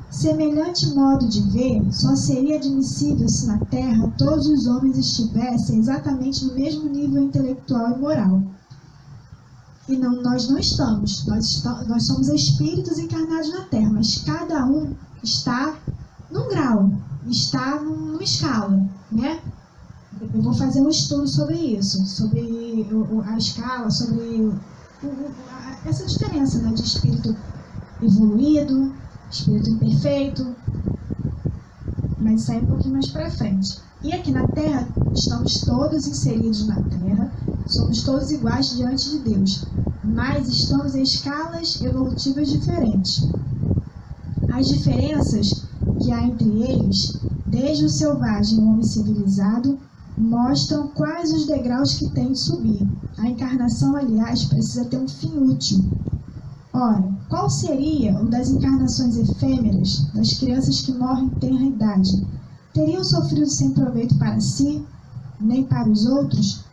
Semelhante modo de ver só seria admissível se na Terra todos os homens estivessem exatamente no mesmo nível intelectual e moral. E não, nós não estamos. Nós somos espíritos encarnados na Terra, mas cada um está num grau, está numa escala, né? Eu vou fazer um estudo sobre isso, sobre a escala, sobre essa diferença, né, de espírito evoluído, espírito imperfeito, mas isso aí um pouquinho mais para frente. E aqui na Terra, estamos todos inseridos na Terra, somos todos iguais diante de Deus, mas estamos em escalas evolutivas diferentes. As diferenças que há entre eles, desde o selvagem ao homem civilizado, mostram quais os degraus que tem de subir. A encarnação, aliás, precisa ter um fim útil. Ora, qual seria o das encarnações efêmeras, das crianças que morrem em tenra idade? Teriam sofrido sem proveito para si, nem para os outros?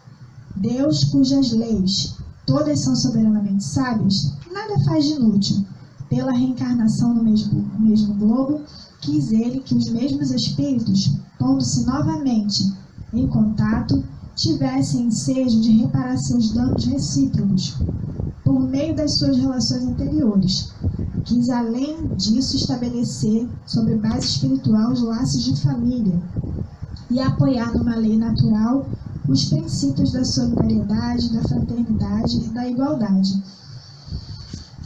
Deus, cujas leis todas são soberanamente sábias, nada faz de inútil. Pela reencarnação no mesmo globo, quis ele que os mesmos espíritos, pondo-se novamente em contato, tivessem ensejo de reparar seus danos recíprocos, por meio das suas relações anteriores. Quis, além disso, estabelecer, sobre base espiritual, os laços de família e apoiar numa lei natural os princípios da solidariedade, da fraternidade e da igualdade.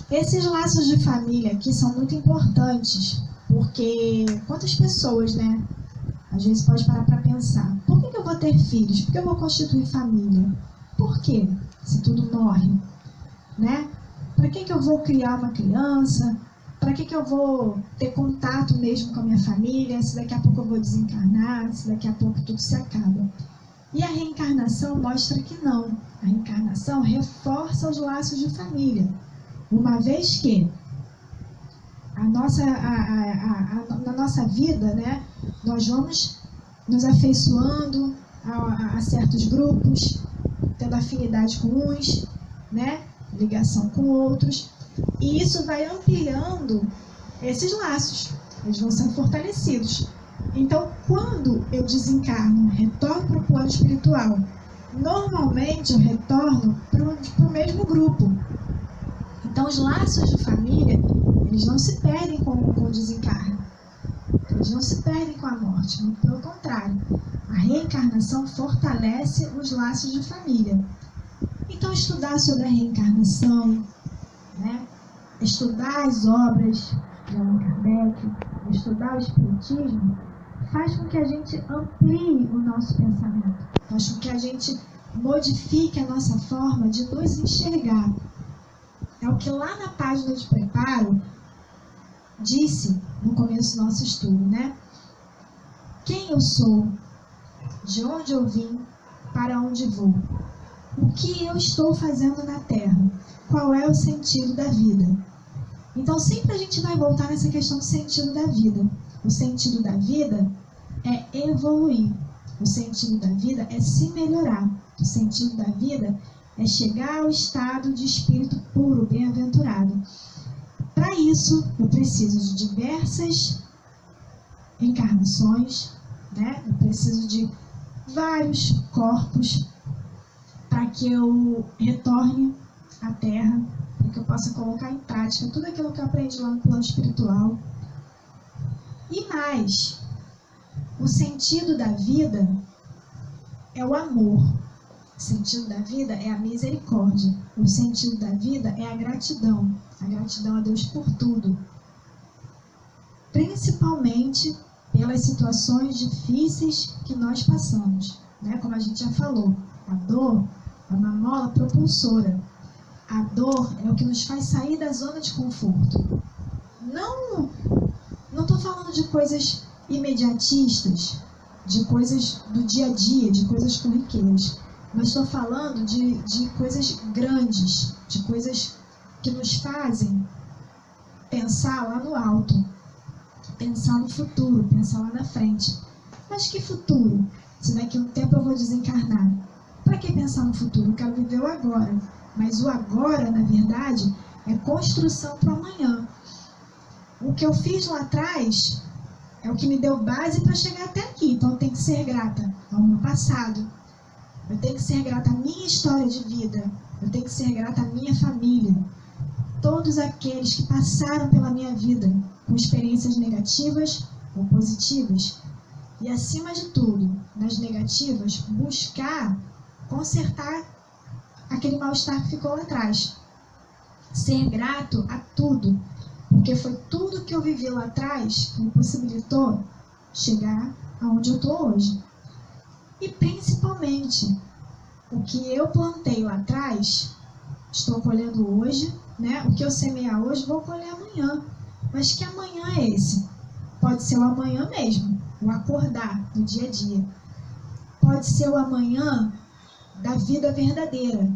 Esses laços de família aqui são muito importantes, porque quantas pessoas, né, às vezes pode parar para pensar, por que eu vou ter filhos? Por que eu vou constituir família? Por quê? Se tudo morre, né? Para que eu vou criar uma criança? Para que eu vou ter contato mesmo com a minha família? Se daqui a pouco eu vou desencarnar? Se daqui a pouco tudo se acaba? E a reencarnação mostra que não. A reencarnação reforça os laços de família. Uma vez que na nossa vida, né, nós vamos nos afeiçoando a certos grupos, tendo afinidade com uns, né, ligação com outros, e isso vai ampliando esses laços, eles vão sendo fortalecidos. Então, quando eu desencarno, retorno para o plano espiritual, normalmente eu retorno para o mesmo grupo. Então, os laços de família, eles não se perdem com o desencarno. Eles não se perdem com a morte. Pelo contrário, a reencarnação fortalece os laços de família. Então, estudar sobre a reencarnação, né? Estudar as obras de Allan Kardec, estudar o Espiritismo, faz com que a gente amplie o nosso pensamento, faz com que a gente modifique a nossa forma de nos enxergar. É o que lá na página de preparo disse no começo do nosso estudo, né? Quem eu sou, de onde eu vim, para onde vou, o que eu estou fazendo na Terra, qual é o sentido da vida. Então sempre a gente vai voltar nessa questão do sentido da vida. O sentido da vida é evoluir, o sentido da vida é se melhorar, o sentido da vida é chegar ao estado de espírito puro, bem-aventurado. Para isso, eu preciso de diversas encarnações, né? Eu preciso de vários corpos para que eu retorne à Terra, para que eu possa colocar em prática tudo aquilo que eu aprendi lá no plano espiritual. E mais, o sentido da vida é o amor. O sentido da vida é a misericórdia. O sentido da vida é a gratidão. A gratidão a Deus por tudo. Principalmente pelas situações difíceis que nós passamos, né? Como a gente já falou, a dor é uma mola propulsora. A dor é o que nos faz sair da zona de conforto. Não estou falando de coisas imediatistas, de coisas do dia a dia, de coisas corriqueiras. Mas estou falando de coisas grandes, de coisas que nos fazem pensar lá no alto, pensar no futuro, pensar lá na frente. Mas que futuro? Se daqui a um tempo eu vou desencarnar. Para que pensar no futuro? Eu quero viver o agora. Mas o agora, na verdade, é construção para o amanhã. O que eu fiz lá atrás é o que me deu base para chegar até aqui. Então eu tenho que ser grata ao meu passado. Eu tenho que ser grata à minha história de vida. Eu tenho que ser grata à minha família. Todos aqueles que passaram pela minha vida com experiências negativas ou positivas. E, acima de tudo, nas negativas, buscar consertar aquele mal-estar que ficou lá atrás. Ser grato a tudo. Porque foi tudo que eu vivi lá atrás que me possibilitou chegar aonde eu estou hoje. E principalmente, o que eu plantei lá atrás, estou colhendo hoje, né? O que eu semear hoje, vou colher amanhã. Mas que amanhã é esse? Pode ser o amanhã mesmo, o acordar no dia a dia. Pode ser o amanhã da vida verdadeira,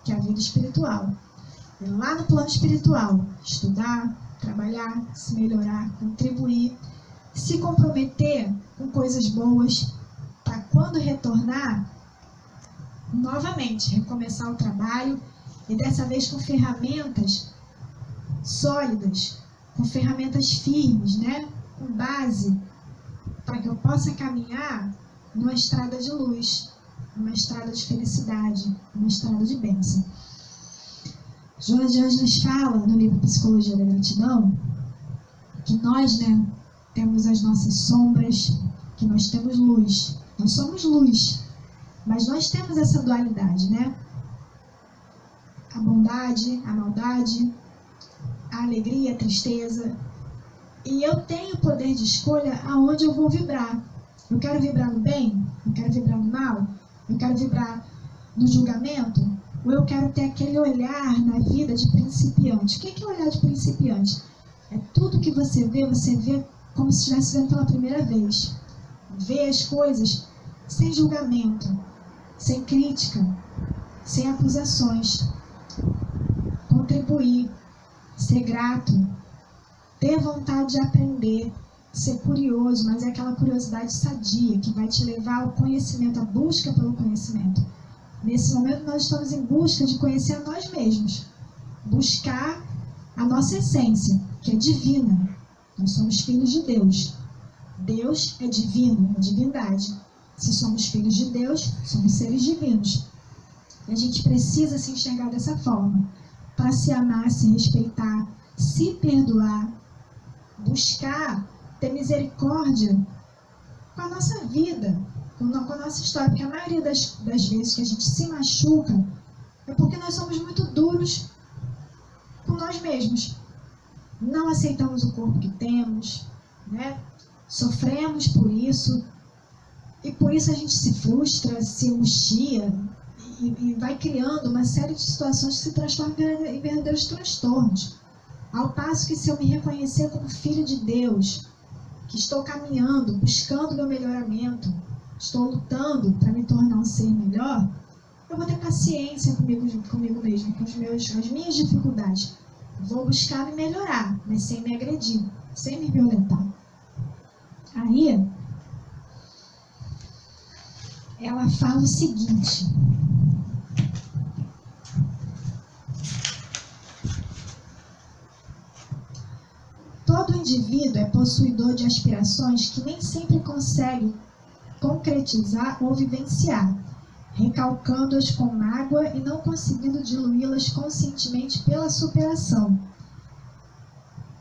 que é a vida espiritual. E lá no plano espiritual, estudar, trabalhar, se melhorar, contribuir, se comprometer com coisas boas, para quando retornar, novamente, recomeçar o trabalho, e dessa vez com ferramentas sólidas, com ferramentas firmes, né? Com base, para que eu possa caminhar numa estrada de luz, numa estrada de felicidade, numa estrada de bênção. Joana de Ângeles fala no livro Psicologia da Gratidão que nós, né, temos as nossas sombras, que nós temos luz. Nós somos luz, mas nós temos essa dualidade, né? A bondade, a maldade, a alegria, a tristeza. E eu tenho o poder de escolha aonde eu vou vibrar. Eu quero vibrar no bem? Eu quero vibrar no mal? Eu quero vibrar no julgamento? Ou eu quero ter aquele olhar na vida de principiante? O que é olhar de principiante? É tudo que você vê como se estivesse vendo pela primeira vez. Ver as coisas sem julgamento, sem crítica, sem acusações. Contribuir, ser grato, ter vontade de aprender, ser curioso, mas é aquela curiosidade sadia que vai te levar ao conhecimento, à busca pelo conhecimento. Nesse momento nós estamos em busca de conhecer a nós mesmos, buscar a nossa essência, que é divina. Nós somos filhos de Deus. Deus é divino, é divindade. Se somos filhos de Deus, somos seres divinos. E a gente precisa se enxergar dessa forma, para se amar, se respeitar, se perdoar, buscar ter misericórdia com a nossa vida, com a nossa história, porque a maioria das vezes que a gente se machuca é porque nós somos muito duros com nós mesmos. Não aceitamos o corpo que temos, né? Sofremos por isso, e por isso a gente se frustra, se angustia, e vai criando uma série de situações que se transformam em verdadeiros transtornos. Ao passo que, se eu me reconhecer como filho de Deus, que estou caminhando, buscando meu melhoramento, estou lutando para me tornar um ser melhor, eu vou ter paciência comigo mesmo, com as minhas dificuldades. Vou buscar me melhorar, mas sem me agredir, sem me violentar. Aí, ela fala o seguinte: todo indivíduo é possuidor de aspirações que nem sempre consegue concretizar ou vivenciar, recalcando-as com mágoa e não conseguindo diluí-las conscientemente pela superação.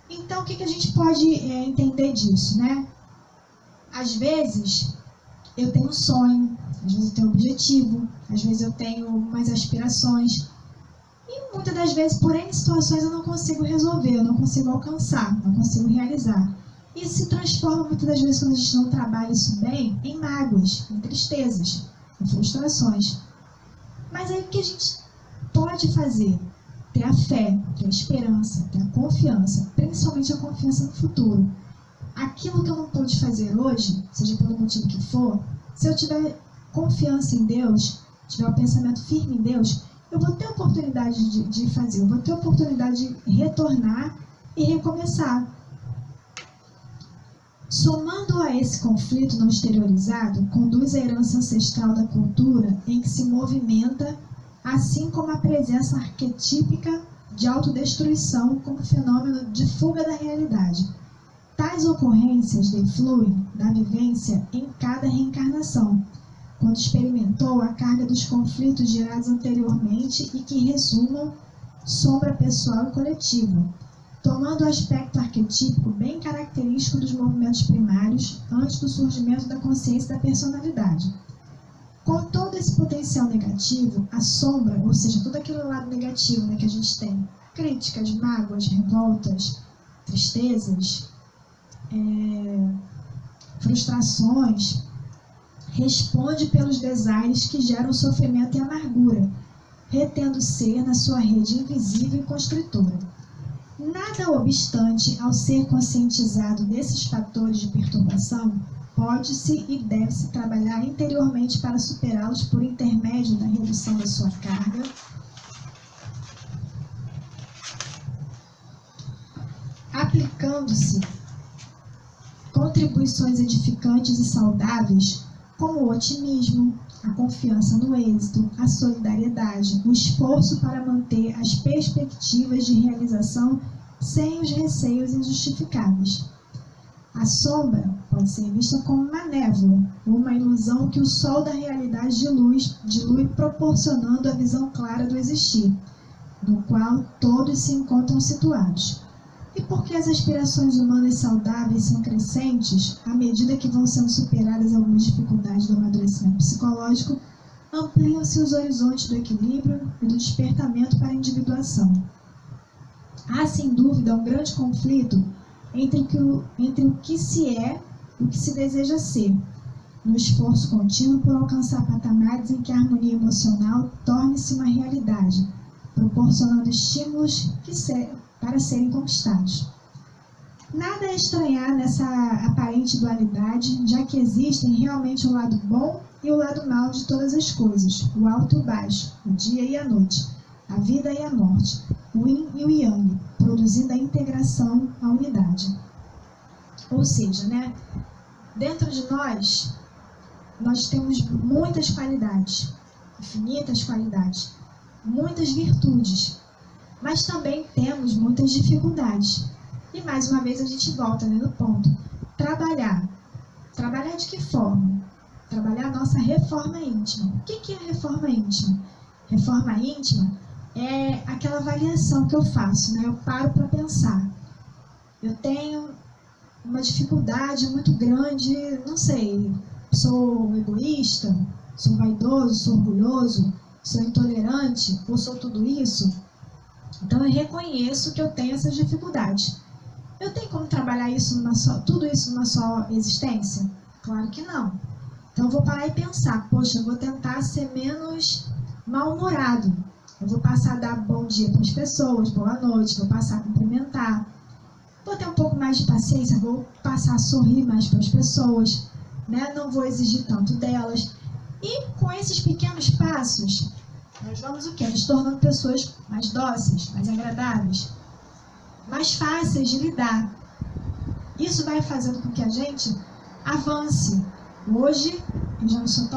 Então, o que a gente pode entender disso, né? Às vezes, eu tenho um sonho, às vezes eu tenho um objetivo, às vezes eu tenho umas aspirações, e muitas das vezes, por N situações, eu não consigo resolver, eu não consigo alcançar, não consigo realizar. Isso se transforma, muitas das vezes, quando a gente não trabalha isso bem, em mágoas, em tristezas, em frustrações. Mas aí o que a gente pode fazer? Ter a fé, ter a esperança, ter a confiança, principalmente a confiança no futuro. Aquilo que eu não pude fazer hoje, seja pelo motivo que for, se eu tiver confiança em Deus, tiver um pensamento firme em Deus, eu vou ter a oportunidade de fazer, eu vou ter a oportunidade de retornar e recomeçar. Somando a esse conflito não exteriorizado, conduz a herança ancestral da cultura em que se movimenta, assim como a presença arquetípica de autodestruição como fenômeno de fuga da realidade. Tais ocorrências defluem da vivência em cada reencarnação, quando experimentou a carga dos conflitos gerados anteriormente e que resumam sombra pessoal e coletiva, tomando o aspecto arquetípico bem característico dos movimentos primários antes do surgimento da consciência da personalidade. Com todo esse potencial negativo, a sombra, ou seja, todo aquele lado negativo, né, que a gente tem, críticas, mágoas, revoltas, tristezas, frustrações, responde pelos desaires que geram sofrimento e amargura, retendo ser na sua rede invisível e constritora. Nada obstante, ao ser conscientizado desses fatores de perturbação, pode-se e deve-se trabalhar interiormente para superá-los por intermédio da redução da sua carga, aplicando-se contribuições edificantes e saudáveis, como o otimismo, a confiança no êxito, a solidariedade, o esforço para manter as perspectivas de realização sem os receios injustificáveis. A sombra pode ser vista como uma névoa, ou uma ilusão que o sol da realidade dilui proporcionando a visão clara do existir, no qual todos se encontram situados. E porque as aspirações humanas saudáveis são crescentes, à medida que vão sendo superadas algumas dificuldades do amadurecimento psicológico, ampliam-se os horizontes do equilíbrio e do despertamento para a individuação. Há, sem dúvida, um grande conflito entre o que se é e o que se deseja ser, no esforço contínuo por alcançar patamares em que a harmonia emocional torne-se uma realidade, proporcionando estímulos para serem conquistados. Nada é estranhar nessa aparente dualidade, já que existem realmente o lado bom e o lado mau de todas as coisas, o alto e o baixo, o dia e a noite, a vida e a morte, o yin e o yang, produzindo a integração, a unidade. Ou seja, né, dentro de nós temos muitas qualidades, infinitas qualidades, muitas virtudes, mas também temos muitas dificuldades. E mais uma vez a gente volta, né, no ponto. Trabalhar. Trabalhar de que forma? Trabalhar a nossa reforma íntima. O que é a reforma íntima? Reforma íntima é aquela avaliação que eu faço, né? Eu paro para pensar. Eu tenho uma dificuldade muito grande, não sei, sou egoísta, sou vaidoso, sou orgulhoso, sou intolerante ou sou tudo isso, então eu reconheço que eu tenho essas dificuldades. Eu tenho como trabalhar tudo isso numa só existência? Claro que não. Então eu vou parar e pensar, poxa, eu vou tentar ser menos mal-humorado. Eu vou passar a dar bom dia para as pessoas, boa noite, vou passar a cumprimentar. Vou ter um pouco mais de paciência, vou passar a sorrir mais para as pessoas, né? Não vou exigir tanto delas. E com esses pequenos passos, nós vamos o quê? Nos tornando pessoas mais dóceis, mais agradáveis, mais fáceis de lidar. Isso vai fazendo com que a gente avance. Hoje, eu já não sou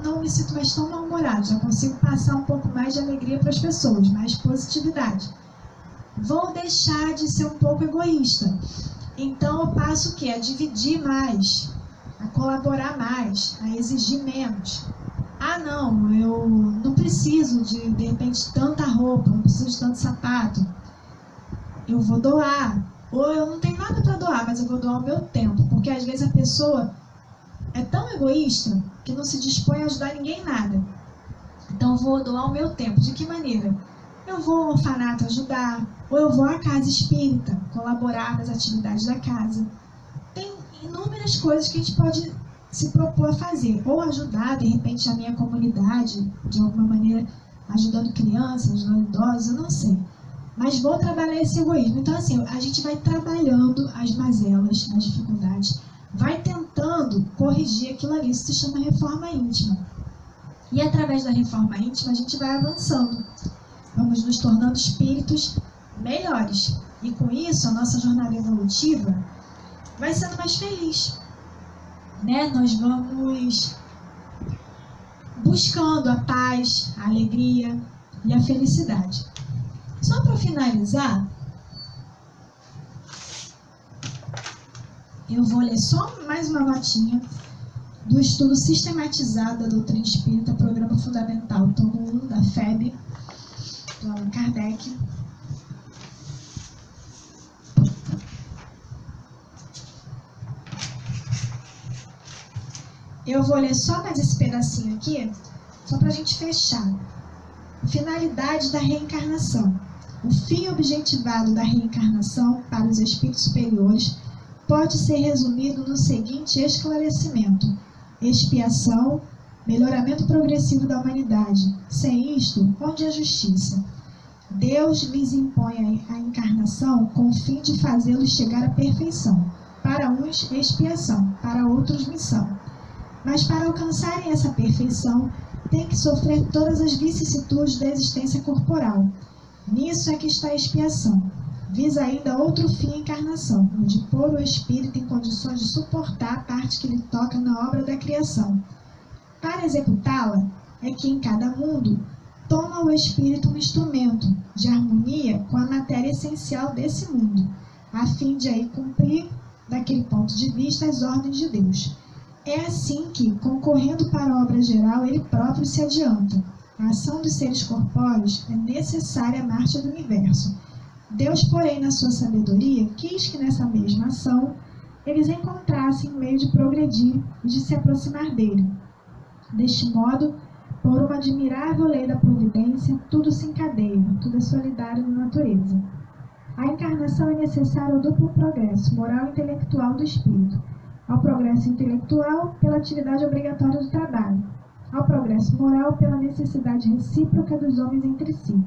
não me sinto mais tão mal-humorado, já consigo passar um pouco mais de alegria para as pessoas, mais positividade. Vou deixar de ser um pouco egoísta. Então eu passo o quê? A dividir mais, a colaborar mais, a exigir menos. Ah, não, eu não preciso de repente, tanta roupa, não preciso de tanto sapato. Eu vou doar. Ou eu não tenho nada para doar, mas eu vou doar o meu tempo. Porque às vezes a pessoa é tão egoísta que não se dispõe a ajudar ninguém em nada. Então eu vou doar o meu tempo. De que maneira? Eu vou ao orfanato ajudar, ou eu vou à casa espírita, colaborar nas atividades da casa. Tem inúmeras coisas que a gente pode se propor a fazer, ou ajudar, de repente, a minha comunidade, de alguma maneira, ajudando crianças, ajudando idosos, eu não sei. Mas vou trabalhar esse egoísmo. Então, assim, a gente vai trabalhando as mazelas, as dificuldades, vai tentando corrigir aquilo ali. Isso se chama reforma íntima. E através da reforma íntima, a gente vai avançando. Vamos nos tornando espíritos melhores. E com isso, a nossa jornada evolutiva vai sendo mais feliz. Né? Nós vamos buscando a paz, a alegria e a felicidade. Só para finalizar, eu vou ler só mais uma notinha do estudo sistematizado da doutrina espírita, programa fundamental, tomo 1 da FEB, do Allan Kardec. Eu vou ler só mais esse pedacinho aqui, só para a gente fechar. Finalidade da reencarnação. O fim objetivado da reencarnação para os espíritos superiores pode ser resumido no seguinte esclarecimento: expiação, melhoramento progressivo da humanidade. Sem isto, onde a justiça? Deus lhes impõe a encarnação com o fim de fazê-los chegar à perfeição. Para uns, expiação, para outros, missão. Mas para alcançarem essa perfeição, têm que sofrer todas as vicissitudes da existência corporal. Nisso é que está a expiação. Visa ainda outro fim, a encarnação, onde pôr o espírito em condições de suportar a parte que lhe toca na obra da criação. Para executá-la, é que em cada mundo toma o espírito um instrumento de harmonia com a matéria essencial desse mundo, a fim de aí cumprir, daquele ponto de vista, as ordens de Deus. É assim que, concorrendo para a obra geral, ele próprio se adianta. A ação dos seres corpóreos é necessária à marcha do universo. Deus, porém, na sua sabedoria, quis que nessa mesma ação eles encontrassem meio de progredir e de se aproximar dele. Deste modo, por uma admirável lei da providência, tudo se encadeia, tudo é solidário na natureza. A encarnação é necessária ao duplo progresso moral e intelectual do espírito. Ao progresso intelectual, pela atividade obrigatória do trabalho. Ao progresso moral, pela necessidade recíproca dos homens entre si.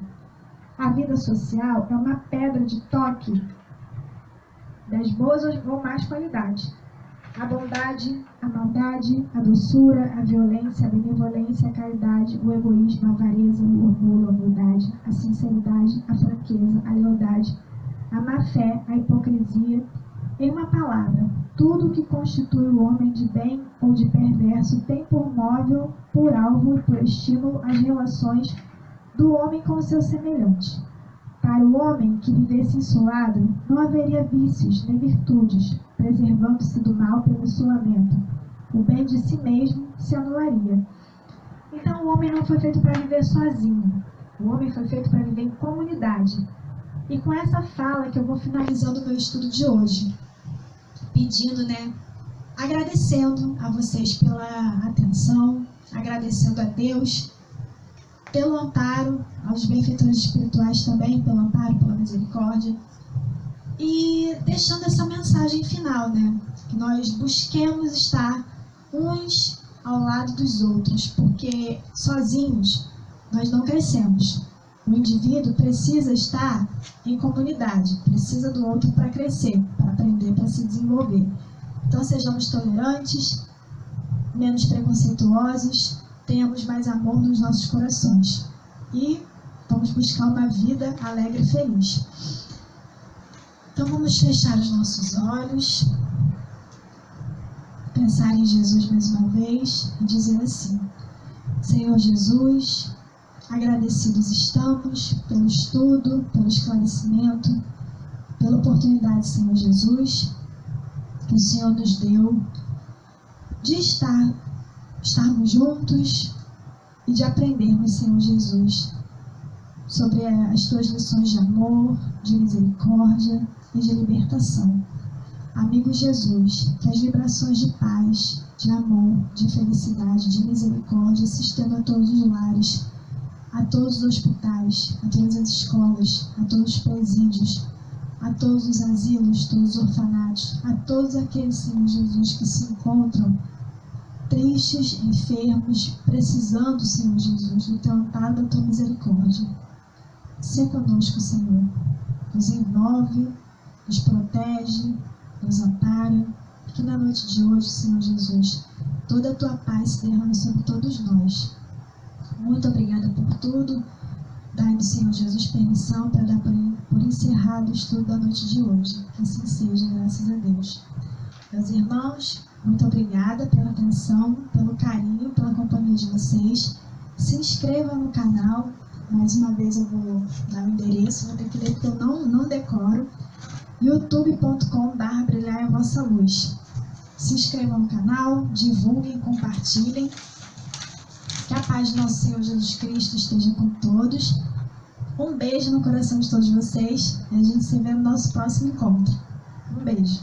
A vida social é uma pedra de toque das boas ou más qualidades. A bondade, a maldade, a doçura, a violência, a benevolência, a caridade, o egoísmo, a avareza, o orgulho, a humildade, a sinceridade, a franqueza, a lealdade, a má-fé, a hipocrisia. Em uma palavra, tudo que constitui o homem de bem ou de perverso tem por móvel, por alvo e por estímulo as relações do homem com o seu semelhante. Para o homem que vivesse insulado, não haveria vícios nem virtudes, preservando-se do mal pelo insulamento. O bem de si mesmo se anularia. Então o homem não foi feito para viver sozinho. O homem foi feito para viver em comunidade. E com essa fala que eu vou finalizando o meu estudo de hoje, pedindo, agradecendo a vocês pela atenção, agradecendo a Deus pelo amparo, aos benfeitores espirituais também, pelo amparo, pela misericórdia. E deixando essa mensagem final, né? Que nós busquemos estar uns ao lado dos outros, porque sozinhos nós não crescemos. O indivíduo precisa estar em comunidade, precisa do outro para crescer, para aprender, para se desenvolver. Então sejamos tolerantes, menos preconceituosos, tenhamos mais amor nos nossos corações e vamos buscar uma vida alegre e feliz. Então vamos fechar os nossos olhos, pensar em Jesus mais uma vez e dizer assim: Senhor Jesus, agradecidos estamos pelo estudo, pelo esclarecimento, pela oportunidade, Senhor Jesus, que o Senhor nos deu de estarmos juntos e de aprendermos, Senhor Jesus, sobre as tuas lições de amor, de misericórdia e de libertação. Amigo Jesus, que as vibrações de paz, de amor, de felicidade, de misericórdia se estendam a todos os lares, a todos os hospitais, a todas as escolas, a todos os presídios, a todos os asilos, todos os orfanatos, a todos aqueles, Senhor Jesus, que se encontram tristes, enfermos, precisando, Senhor Jesus, do teu amparo, da tua misericórdia. Sê conosco, Senhor. Nos envolve, nos protege, nos ampara, que na noite de hoje, Senhor Jesus, toda a tua paz se derrame sobre todos nós. Muito obrigada por tudo. Dai-nos, Senhor Jesus, permissão para dar por encerrado o estudo da noite de hoje. Que assim seja, graças a Deus. Meus irmãos, muito obrigada pela atenção, pelo carinho, pela companhia de vocês. Se inscreva no canal. Mais uma vez eu vou dar o endereço, vou ter que ler porque eu não decoro. youtube.com/brilhar a vossa luz. Se inscrevam no canal, divulguem, compartilhem. Que a paz de nosso Senhor Jesus Cristo esteja com todos. Um beijo no coração de todos vocês e a gente se vê no nosso próximo encontro. Um beijo.